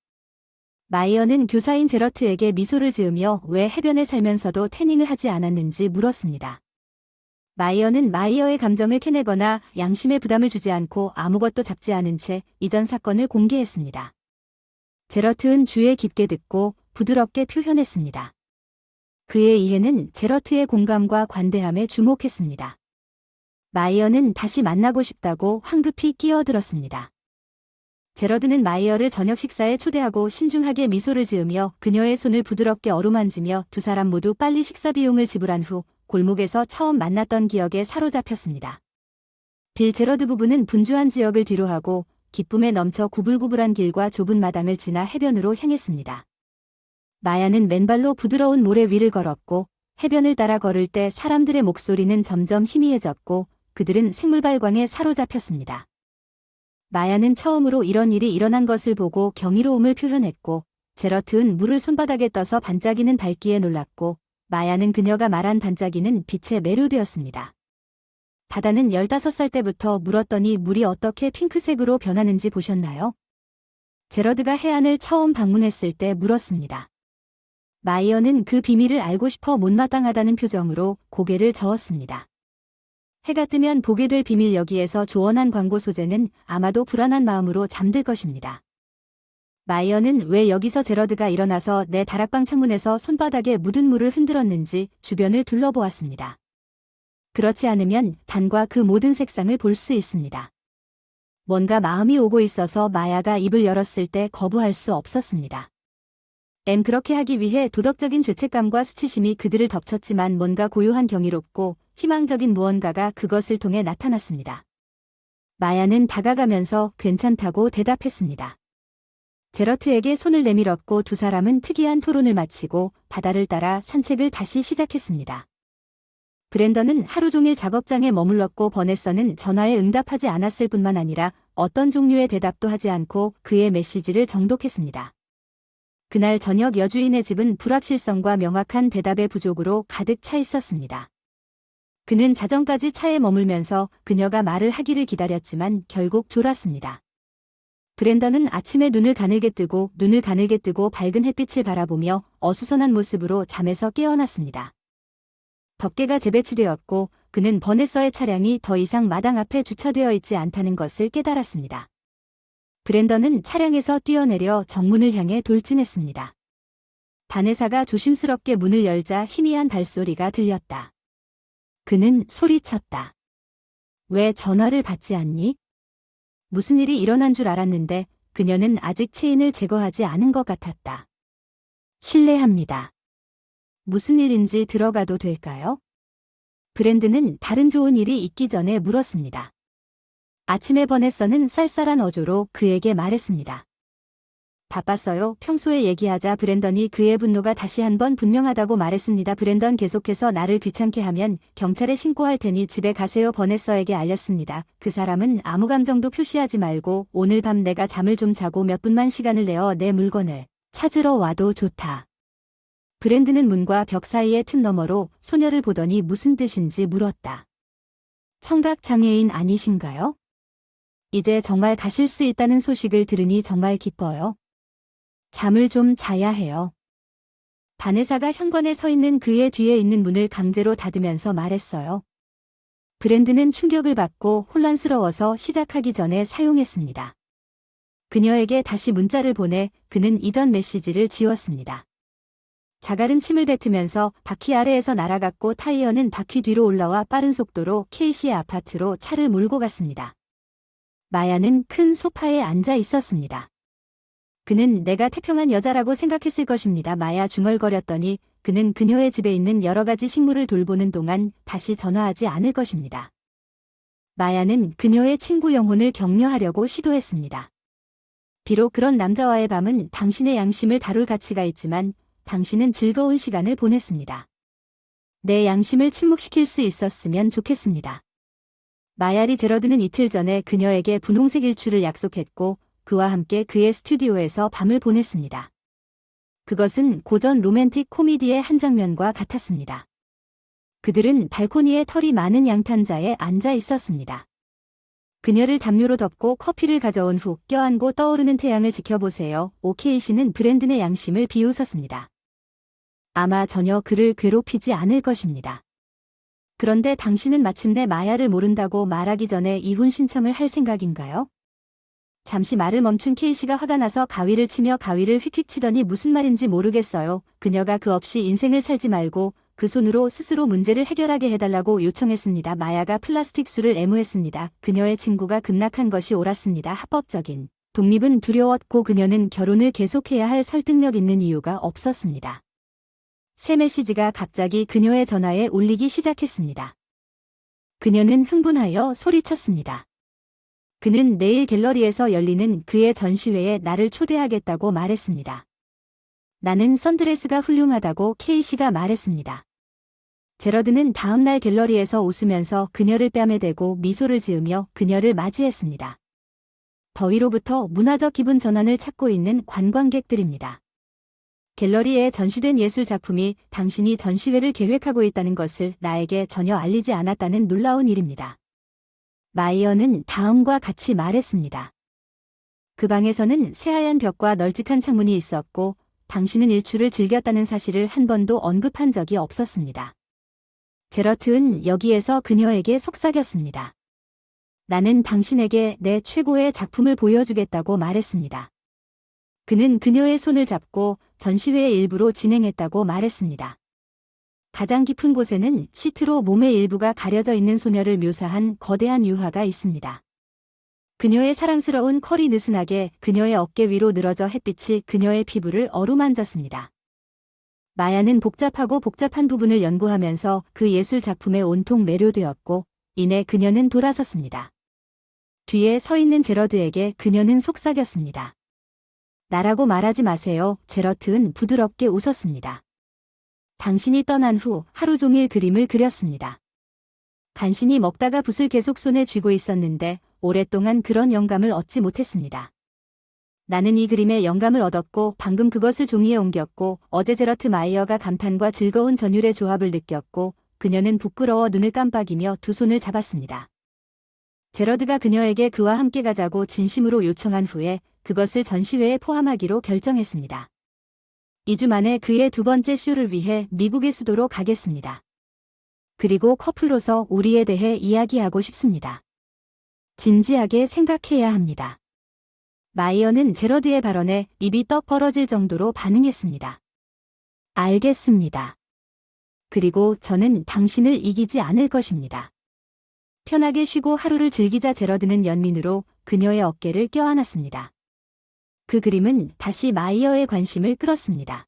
마이어는 교사인 제러트에게 미소를 지으며 왜 해변에 살면서도 태닝을 하지 않았는지 물었습니다. 마이어는 마이어의 감정을 캐내거나 양심의 부담을 주지 않고 아무것도 잡지 않은 채 이전 사건을 공개했습니다. 제러트는 주의 깊게 듣고 부드럽게 표현했습니다. 그의 이해는 제러트의 공감과 관대함에 주목했습니다. 마이어는 다시 만나고 싶다고 황급히 끼어들었습니다. 제러드는 마이어를 저녁 식사에 초대하고 신중하게 미소를 지으며 그녀의 손을 부드럽게 어루만지며 두 사람 모두 빨리 식사 비용을 지불한 후 골목에서 처음 만났던 기억에 사로잡혔습니다. 빌 제러드 부부는 분주한 지역을 뒤로하고 기쁨에 넘쳐 구불구불한 길과 좁은 마당을 지나 해변으로 향했습니다. 마야는 맨발로 부드러운 모래 위를 걸었고 해변을 따라 걸을 때 사람들의 목소리는 점점 희미해졌고 그들은 생물발광에 사로잡혔습니다. 마야는 처음으로 이런 일이 일어난 것을 보고 경이로움을 표현했고 제러트는 물을 손바닥에 떠서 반짝이는 밝기에 놀랐고 마야는 그녀가 말한 반짝이는 빛에 매료되었습니다. 바다는 15살 때부터 물었더니 물이 어떻게 핑크색으로 변하는지 보셨나요? 제러드가 해안을 처음 방문했을 때 물었습니다. 마이어는 그 비밀을 알고 싶어 못마땅하다는 표정으로 고개를 저었습니다. 해가 뜨면 보게 될 비밀 여기에서 조언한 광고 소재는 아마도 불안한 마음으로 잠들 것입니다. 마이어는 왜 여기서 제러드가 일어나서 내 다락방 창문에서 손바닥에 묻은 물을 흔들었는지 주변을 둘러보았습니다. 그렇지 않으면 단과 그 모든 색상을 볼 수 있습니다. 뭔가 마음이 오고 있어서 마야가 입을 열었을 때 거부할 수 없었습니다. 그렇게 하기 위해 도덕적인 죄책감과 수치심이 그들을 덮쳤지만 뭔가 고요한 경이롭고 희망적인 무언가가 그것을 통해 나타났습니다. 마야는 다가가면서 괜찮다고 대답했습니다. 제러트에게 손을 내밀었고 두 사람은 특이한 토론을 마치고 바다를 따라 산책을 다시 시작했습니다. 브랜던은 하루 종일 작업장에 머물렀고 버네서는 전화에 응답하지 않았을 뿐만 아니라 어떤 종류의 대답도 하지 않고 그의 메시지를 정독했습니다. 그날 저녁 여주인의 집은 불확실성과 명확한 대답의 부족으로 가득 차 있었습니다. 그는 자정까지 차에 머물면서 그녀가 말을 하기를 기다렸지만 결국 졸았습니다. 브랜던은 아침에 눈을 가늘게 뜨고 밝은 햇빛을 바라보며 어수선한 모습으로 잠에서 깨어났습니다. 덮개가 재배치되었고 그는 버네서의 차량이 더 이상 마당 앞에 주차되어 있지 않다는 것을 깨달았습니다. 브랜던은 차량에서 뛰어내려 정문을 향해 돌진했습니다. 바네사가 조심스럽게 문을 열자 희미한 발소리가 들렸다. 그는 소리쳤다. 왜 전화를 받지 않니? 무슨 일이 일어난 줄 알았는데 그녀는 아직 체인을 제거하지 않은 것 같았다. 실례합니다. 무슨 일인지 들어가도 될까요? 브랜드는 다른 좋은 일이 있기 전에 물었습니다. 아침에 버네서는 쌀쌀한 어조로 그에게 말했습니다. 바빴어요. 평소에 얘기하자 브랜던이 그의 분노가 다시 한번 분명하다고 말했습니다. 브랜던 계속해서 나를 귀찮게 하면 경찰에 신고할 테니 집에 가세요. 버네서에게 알렸습니다. 그 사람은 아무 감정도 표시하지 말고 오늘 밤 내가 잠을 좀 자고 몇 분만 시간을 내어 내 물건을 찾으러 와도 좋다. 브랜드는 문과 벽 사이의 틈 너머로 소녀를 보더니 무슨 뜻인지 물었다. 청각장애인 아니신가요? 이제 정말 가실 수 있다는 소식을 들으니 정말 기뻐요. 잠을 좀 자야 해요. 바네사가 현관에 서 있는 그의 뒤에 있는 문을 강제로 닫으면서 말했어요. 브랜드는 충격을 받고 혼란스러워서 시작하기 전에 사용했습니다. 그녀에게 다시 문자를 보내 그는 이전 메시지를 지웠습니다. 자갈은 침을 뱉으면서 바퀴 아래에서 날아갔고 타이어는 바퀴 뒤로 올라와 빠른 속도로 K씨의 아파트로 차를 몰고 갔습니다. 마야는 큰 소파에 앉아 있었습니다. 그는 내가 태평한 여자라고 생각했을 것입니다. 마야 중얼거렸더니 그는 그녀의 집에 있는 여러 가지 식물을 돌보는 동안 다시 전화하지 않을 것입니다. 마야는 그녀의 친구 영혼을 격려하려고 시도했습니다. 비록 그런 남자와의 밤은 당신의 양심을 다룰 가치가 있지만 당신은 즐거운 시간을 보냈습니다. 내 양심을 침묵시킬 수 있었으면 좋겠습니다. 마야리 제러드는 이틀 전에 그녀에게 분홍색 일출을 약속했고 그와 함께 그의 스튜디오에서 밤을 보냈습니다. 그것은 고전 로맨틱 코미디의 한 장면과 같았습니다. 그들은 발코니에 털이 많은 양탄자에 앉아 있었습니다. 그녀를 담요로 덮고 커피를 가져온 후 껴안고 떠오르는 태양을 지켜보세요. 오케이 씨는 브랜든의 양심을 비웃었습니다. 아마 전혀 그를 괴롭히지 않을 것입니다. 그런데 당신은 마침내 마야를 모른다고 말하기 전에 이혼 신청을 할 생각인가요? 잠시 말을 멈춘 케이씨가 화가 나서 가위를 치며 가위를 휙휙 치더니 무슨 말인지 모르겠어요. 그녀가 그 없이 인생을 살지 말고 그 손으로 스스로 문제를 해결하게 해달라고 요청했습니다. 마야가 플라스틱 술을 애무했습니다. 그녀의 친구가 급락한 것이 옳았습니다. 합법적인 독립은 두려웠고 그녀는 결혼을 계속해야 할 설득력 있는 이유가 없었습니다. 새 메시지가 갑자기 그녀의 전화에 울리기 시작했습니다. 그녀는 흥분하여 소리쳤습니다. 그는 내일 갤러리에서 열리는 그의 전시회에 나를 초대하겠다고 말했습니다. 나는 선드레스가 훌륭하다고 케이씨가 말했습니다. 제러드는 다음날 갤러리에서 웃으면서 그녀를 뺨에 대고 미소를 지으며 그녀를 맞이했습니다. 더위로부터 문화적 기분 전환을 찾고 있는 관광객들입니다. 갤러리에 전시된 예술 작품이 당신이 전시회를 계획하고 있다는 것을 나에게 전혀 알리지 않았다는 놀라운 일입니다. 마이어는 다음과 같이 말했습니다. 그 방에서는 새하얀 벽과 널찍한 창문이 있었고 당신은 일출을 즐겼다는 사실을 한 번도 언급한 적이 없었습니다. 제러트는 여기에서 그녀에게 속삭였습니다. 나는 당신에게 내 최고의 작품을 보여주겠다고 말했습니다. 그는 그녀의 손을 잡고 전시회의 일부로 진행했다고 말했습니다. 가장 깊은 곳에는 시트로 몸의 일부가 가려져 있는 소녀를 묘사한 거대한 유화가 있습니다. 그녀의 사랑스러운 컬이 느슨하게 그녀의 어깨 위로 늘어져 햇빛이 그녀의 피부를 어루만졌습니다. 마야는 복잡하고 복잡한 부분을 연구하면서 그 예술 작품에 온통 매료되었고 이내 그녀는 돌아섰습니다. 뒤에 서 있는 제러드에게 그녀는 속삭였습니다. 나라고 말하지 마세요. 제러트는 부드럽게 웃었습니다. 당신이 떠난 후 하루 종일 그림을 그렸습니다. 간신히 먹다가 붓을 계속 손에 쥐고 있었는데 오랫동안 그런 영감을 얻지 못했습니다. 나는 이 그림에 영감을 얻었고 방금 그것을 종이에 옮겼고 어제 제러트 마이어가 감탄과 즐거운 전율의 조합을 느꼈고 그녀는 부끄러워 눈을 깜빡이며 두 손을 잡았습니다. 제러드가 그녀에게 그와 함께 가자고 진심으로 요청한 후에 그것을 전시회에 포함하기로 결정했습니다. 2주 만에 그의 두 번째 쇼를 위해 미국의 수도로 가겠습니다. 그리고 커플로서 우리에 대해 이야기하고 싶습니다. 진지하게 생각해야 합니다. 마이어는 제러드의 발언에 입이 떡 벌어질 정도로 반응했습니다. 알겠습니다. 그리고 저는 당신을 이기지 않을 것입니다. 편하게 쉬고 하루를 즐기자. 제러드는 연민으로 그녀의 어깨를 껴안았습니다. 그 그림은 다시 마이어의 관심을 끌었습니다.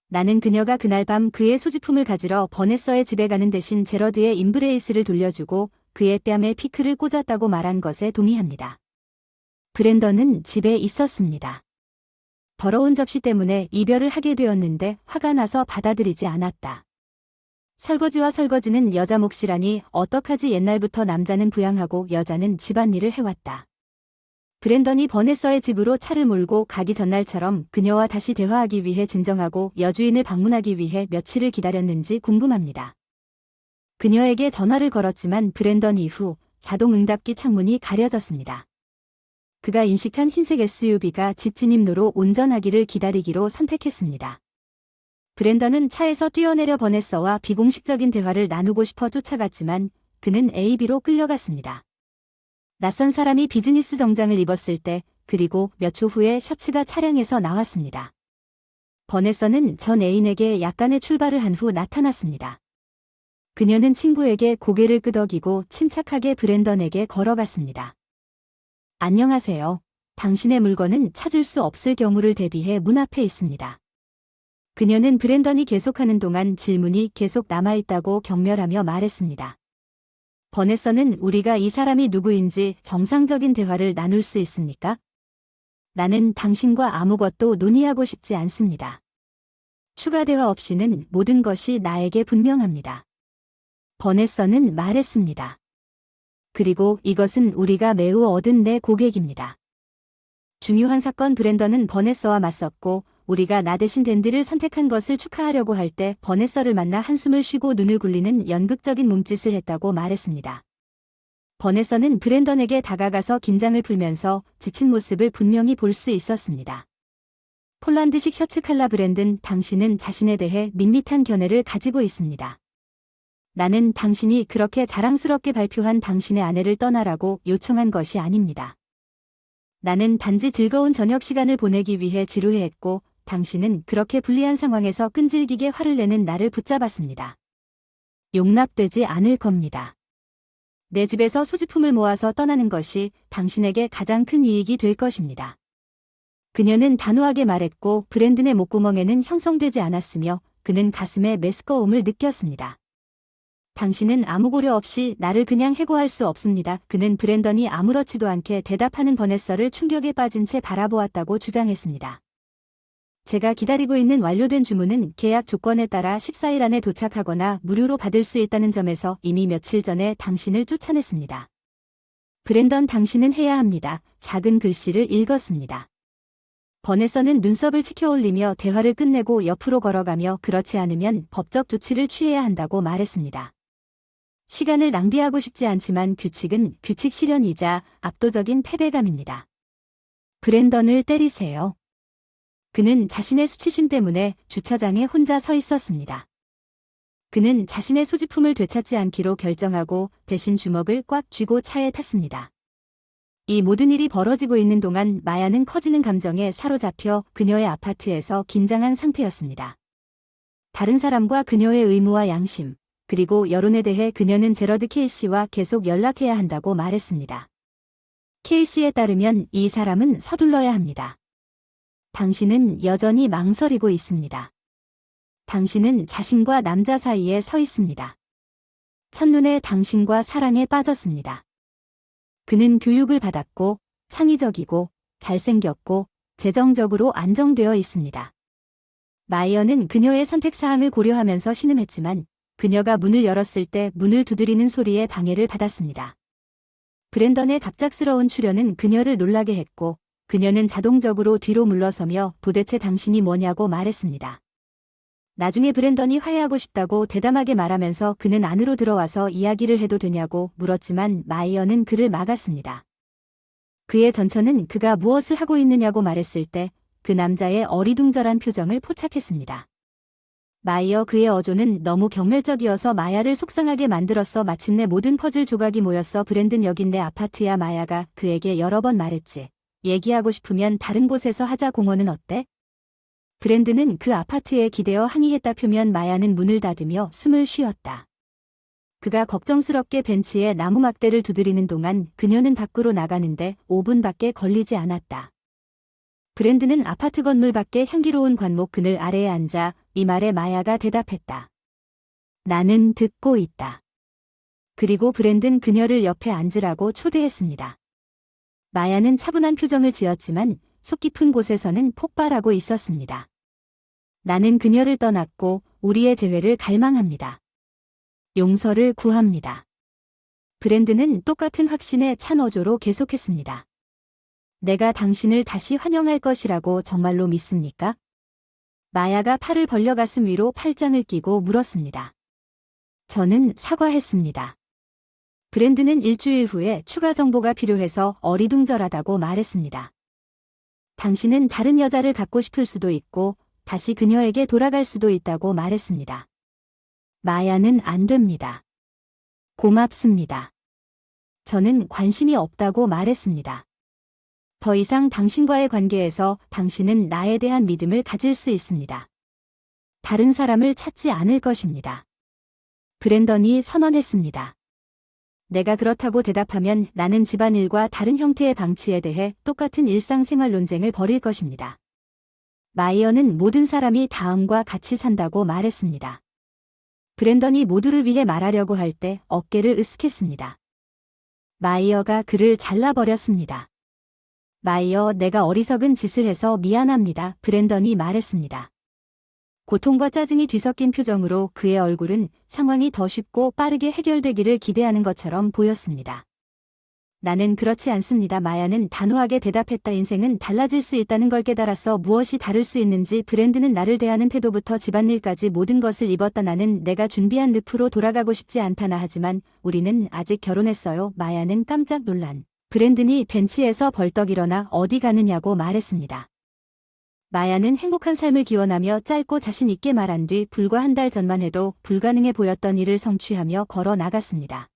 나는 그녀가 그날 밤 그의 소지품을 가지러 버네서의 집에 가는 대신 제러드의 임브레이스를 돌려주고 그의 뺨에 피크를 꽂았다고 말한 것에 동의합니다. 브랜던은 집에 있었습니다. 더러운 접시 때문에 이별을 하게 되었는데 화가 나서 받아들이지 않았다. 설거지와 설거지는 여자 몫이라니 어떡하지. 옛날부터 남자는 부양하고 여자는 집안일을 해왔다. 브랜던이 버네서의 집으로 차를 몰고 가기 전날처럼 그녀와 다시 대화하기 위해 진정하고 여주인을 방문하기 위해 며칠을 기다렸는지 궁금합니다. 그녀에게 전화를 걸었지만 브랜던 이후 자동 응답기 창문이 가려졌습니다. 그가 인식한 흰색 SUV가 집 진입로로 운전하기를 기다리기로 선택했습니다. 브랜던은 차에서 뛰어내려 버네서와 비공식적인 대화를 나누고 싶어 쫓아갔지만 그는 AB로 끌려갔습니다. 낯선 사람이 비즈니스 정장을 입었을 때 그리고 몇 초 후에 셔츠가 차량에서 나왔습니다. 버네서는 전 애인에게 약간의 출발을 한 후 나타났습니다. 그녀는 친구에게 고개를 끄덕이고 침착하게 브랜던에게 걸어갔습니다. 안녕하세요. 당신의 물건은 찾을 수 없을 경우를 대비해 문 앞에 있습니다. 그녀는 브랜던이 계속하는 동안 질문이 계속 남아있다고 경멸하며 말했습니다. 버네서는 우리가 이 사람이 누구인지 정상적인 대화를 나눌 수 있습니까? 나는 당신과 아무것도 논의하고 싶지 않습니다. 추가 대화 없이는 모든 것이 나에게 분명합니다. 버네서는 말했습니다. 그리고 이것은 우리가 매우 얻은 내 고객입니다. 중요한 사건 브랜던은 버네서와 맞섰고 우리가 나 대신 댄디를 선택한 것을 축하하려고 할 때 버네서를 만나 한숨을 쉬고 눈을 굴리는 연극적인 몸짓을 했다고 말했습니다. 버네서는 브랜던에게 다가가서 긴장을 풀면서 지친 모습을 분명히 볼 수 있었습니다. 폴란드식 셔츠 칼라 브랜든, 당신은 자신에 대해 밋밋한 견해를 가지고 있습니다. 나는 당신이 그렇게 자랑스럽게 발표한 당신의 아내를 떠나라고 요청한 것이 아닙니다. 나는 단지 즐거운 저녁 시간을 보내기 위해 지루해했고 당신은 그렇게 불리한 상황에서 끈질기게 화를 내는 나를 붙잡았습니다. 용납되지 않을 겁니다. 내 집에서 소지품을 모아서 떠나는 것이 당신에게 가장 큰 이익이 될 것입니다. 그녀는 단호하게 말했고 브랜든의 목구멍에는 형성되지 않았으며 그는 가슴에 메스꺼움을 느꼈습니다. 당신은 아무 고려 없이 나를 그냥 해고할 수 없습니다. 그는 브랜던이 아무렇지도 않게 대답하는 버네서를 충격에 빠진 채 바라보았다고 주장했습니다. 제가 기다리고 있는 완료된 주문은 계약 조건에 따라 14일 안에 도착하거나 무료로 받을 수 있다는 점에서 이미 며칠 전에 당신을 쫓아냈습니다. 브랜던, 당신은 해야 합니다. 작은 글씨를 읽었습니다. 버네서는 눈썹을 치켜올리며 대화를 끝내고 옆으로 걸어가며 그렇지 않으면 법적 조치를 취해야 한다고 말했습니다. 시간을 낭비하고 싶지 않지만 규칙은 규칙 실현이자 압도적인 패배감입니다. 브랜던을 때리세요. 그는 자신의 수치심 때문에 주차장에 혼자 서 있었습니다. 그는 자신의 소지품을 되찾지 않기로 결정하고 대신 주먹을 꽉 쥐고 차에 탔습니다. 이 모든 일이 벌어지고 있는 동안 마야는 커지는 감정에 사로잡혀 그녀의 아파트에서 긴장한 상태였습니다. 다른 사람과 그녀의 의무와 양심, 그리고 여론에 대해 그녀는 제러드 케이씨와 계속 연락해야 한다고 말했습니다. 케이씨에 따르면 이 사람은 서둘러야 합니다. 당신은 여전히 망설이고 있습니다. 당신은 자신과 남자 사이에 서 있습니다. 첫눈에 당신과 사랑에 빠졌습니다. 그는 교육을 받았고 창의적이고 잘생겼고 재정적으로 안정되어 있습니다. 마이어는 그녀의 선택사항을 고려하면서 신음했지만 그녀가 문을 열었을 때 문을 두드리는 소리에 방해를 받았습니다. 브랜던의 갑작스러운 출현은 그녀를 놀라게 했고 그녀는 자동적으로 뒤로 물러서며 도대체 당신이 뭐냐고 말했습니다. 나중에 브랜던이 화해하고 싶다고 대담하게 말하면서 그는 안으로 들어와서 이야기를 해도 되냐고 물었지만 마이어는 그를 막았습니다. 그의 전처는 그가 무엇을 하고 있느냐고 말했을 때 그 남자의 어리둥절한 표정을 포착했습니다. 마이어, 그의 어조는 너무 경멸적이어서 마야를 속상하게 만들었어. 마침내 모든 퍼즐 조각이 모였어. 브랜든, 여긴 내 아파트야. 마야가 그에게 여러 번 말했지. 얘기하고 싶으면 다른 곳에서 하자. 공원은 어때? 브랜든은 그 아파트에 기대어 항의했다. 표면 마야는 문을 닫으며 숨을 쉬었다. 그가 걱정스럽게 벤치에 나무 막대를 두드리는 동안 그녀는 밖으로 나가는데 5분밖에 걸리지 않았다. 브랜든은 아파트 건물 밖에 향기로운 관목 그늘 아래에 앉아 이 말에 마야가 대답했다. 나는 듣고 있다. 그리고 브랜든 그녀를 옆에 앉으라고 초대했습니다. 마야는 차분한 표정을 지었지만 속 깊은 곳에서는 폭발하고 있었습니다. 나는 그녀를 떠났고 우리의 재회를 갈망합니다. 용서를 구합니다. 브랜든은 똑같은 확신에 찬 어조로 계속했습니다. 내가 당신을 다시 환영할 것이라고 정말로 믿습니까? 마야가 팔을 벌려 가슴 위로 팔짱을 끼고 물었습니다. 저는 사과했습니다. 브랜든은 일주일 후에 추가 정보가 필요해서 어리둥절하다고 말했습니다. 당신은 다른 여자를 갖고 싶을 수도 있고 다시 그녀에게 돌아갈 수도 있다고 말했습니다. 마야는 안 됩니다. 고맙습니다. 저는 관심이 없다고 말했습니다. 더 이상 당신과의 관계에서 당신은 나에 대한 믿음을 가질 수 있습니다. 다른 사람을 찾지 않을 것입니다. 브랜던이 선언했습니다. 내가 그렇다고 대답하면 나는 집안일과 다른 형태의 방치에 대해 똑같은 일상생활 논쟁을 벌일 것입니다. 마이어는 모든 사람이 다음과 같이 산다고 말했습니다. 브랜던이 모두를 위해 말하려고 할 때 어깨를 으쓱했습니다. 마이어가 그를 잘라버렸습니다. 마이어, 내가 어리석은 짓을 해서 미안합니다. 브랜던이 말했습니다. 고통과 짜증이 뒤섞인 표정으로 그의 얼굴은 상황이 더 쉽고 빠르게 해결되기를 기대하는 것처럼 보였습니다. 나는 그렇지 않습니다. 마야는 단호하게 대답했다. 인생은 달라질 수 있다는 걸 깨달아서 무엇이 다를 수 있는지. 브랜드는 나를 대하는 태도부터 집안일까지 모든 것을 입었다. 나는 내가 준비한 늪으로 돌아가고 싶지 않다나 하지만 우리는 아직 결혼했어요. 마야는 깜짝 놀란 브랜든이 벤치에서 벌떡 일어나 어디 가느냐고 말했습니다. 마야는 행복한 삶을 기원하며 짧고 자신 있게 말한 뒤 불과 한 달 전만 해도 불가능해 보였던 일을 성취하며 걸어 나갔습니다.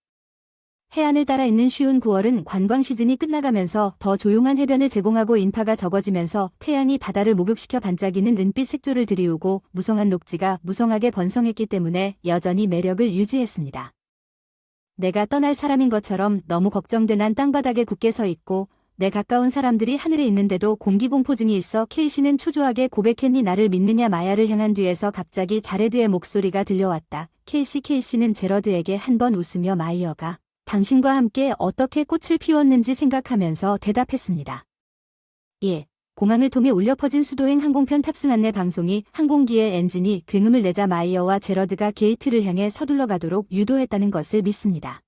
해안을 따라 있는 쉬운 9월은 관광 시즌이 끝나가면서 더 조용한 해변을 제공하고 인파가 적어지면서 태양이 바다를 목욕시켜 반짝이는 은빛 색조를 들이우고 무성한 녹지가 무성하게 번성했기 때문에 여전히 매력을 유지했습니다. 내가 떠날 사람인 것처럼 너무 걱정돼. 난 땅바닥에 굳게 서 있고 내 가까운 사람들이 하늘에 있는데도 공기공포증이 있어. 케이시는 초조하게 고백했니? 나를 믿느냐? 마야를 향한 뒤에서 갑자기 자레드의 목소리가 들려왔다. 케이시는 제러드에게 한 번 웃으며 마이어가 당신과 함께 어떻게 꽃을 피웠는지 생각하면서 대답했습니다. 예. 공항을 통해 울려 퍼진 수도행 항공편 탑승 안내 방송이 항공기의 엔진이 굉음을 내자 마이어와 제러드가 게이트를 향해 서둘러 가도록 유도했다는 것을 믿습니다.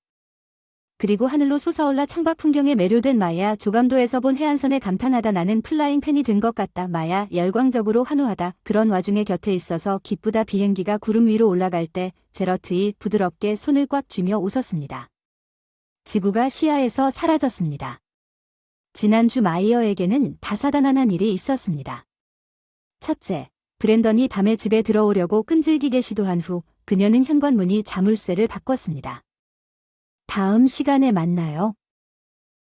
그리고 하늘로 솟아올라 창밖 풍경에 매료된 마야. 조감도에서 본 해안선에 감탄하다. 나는 플라잉 팬이 된 것 같다. 마야 열광적으로 환호하다. 그런 와중에 곁에 있어서 기쁘다. 비행기가 구름 위로 올라갈 때 제러트이 부드럽게 손을 꽉 쥐며 웃었습니다. 지구가 시야에서 사라졌습니다. 지난주 마이어에게는 다사다난한 일이 있었습니다. 첫째, 브랜던이 밤에 집에 들어오려고 끈질기게 시도한 후 그녀는 현관문이 자물쇠를 바꿨습니다. 다음 시간에 만나요.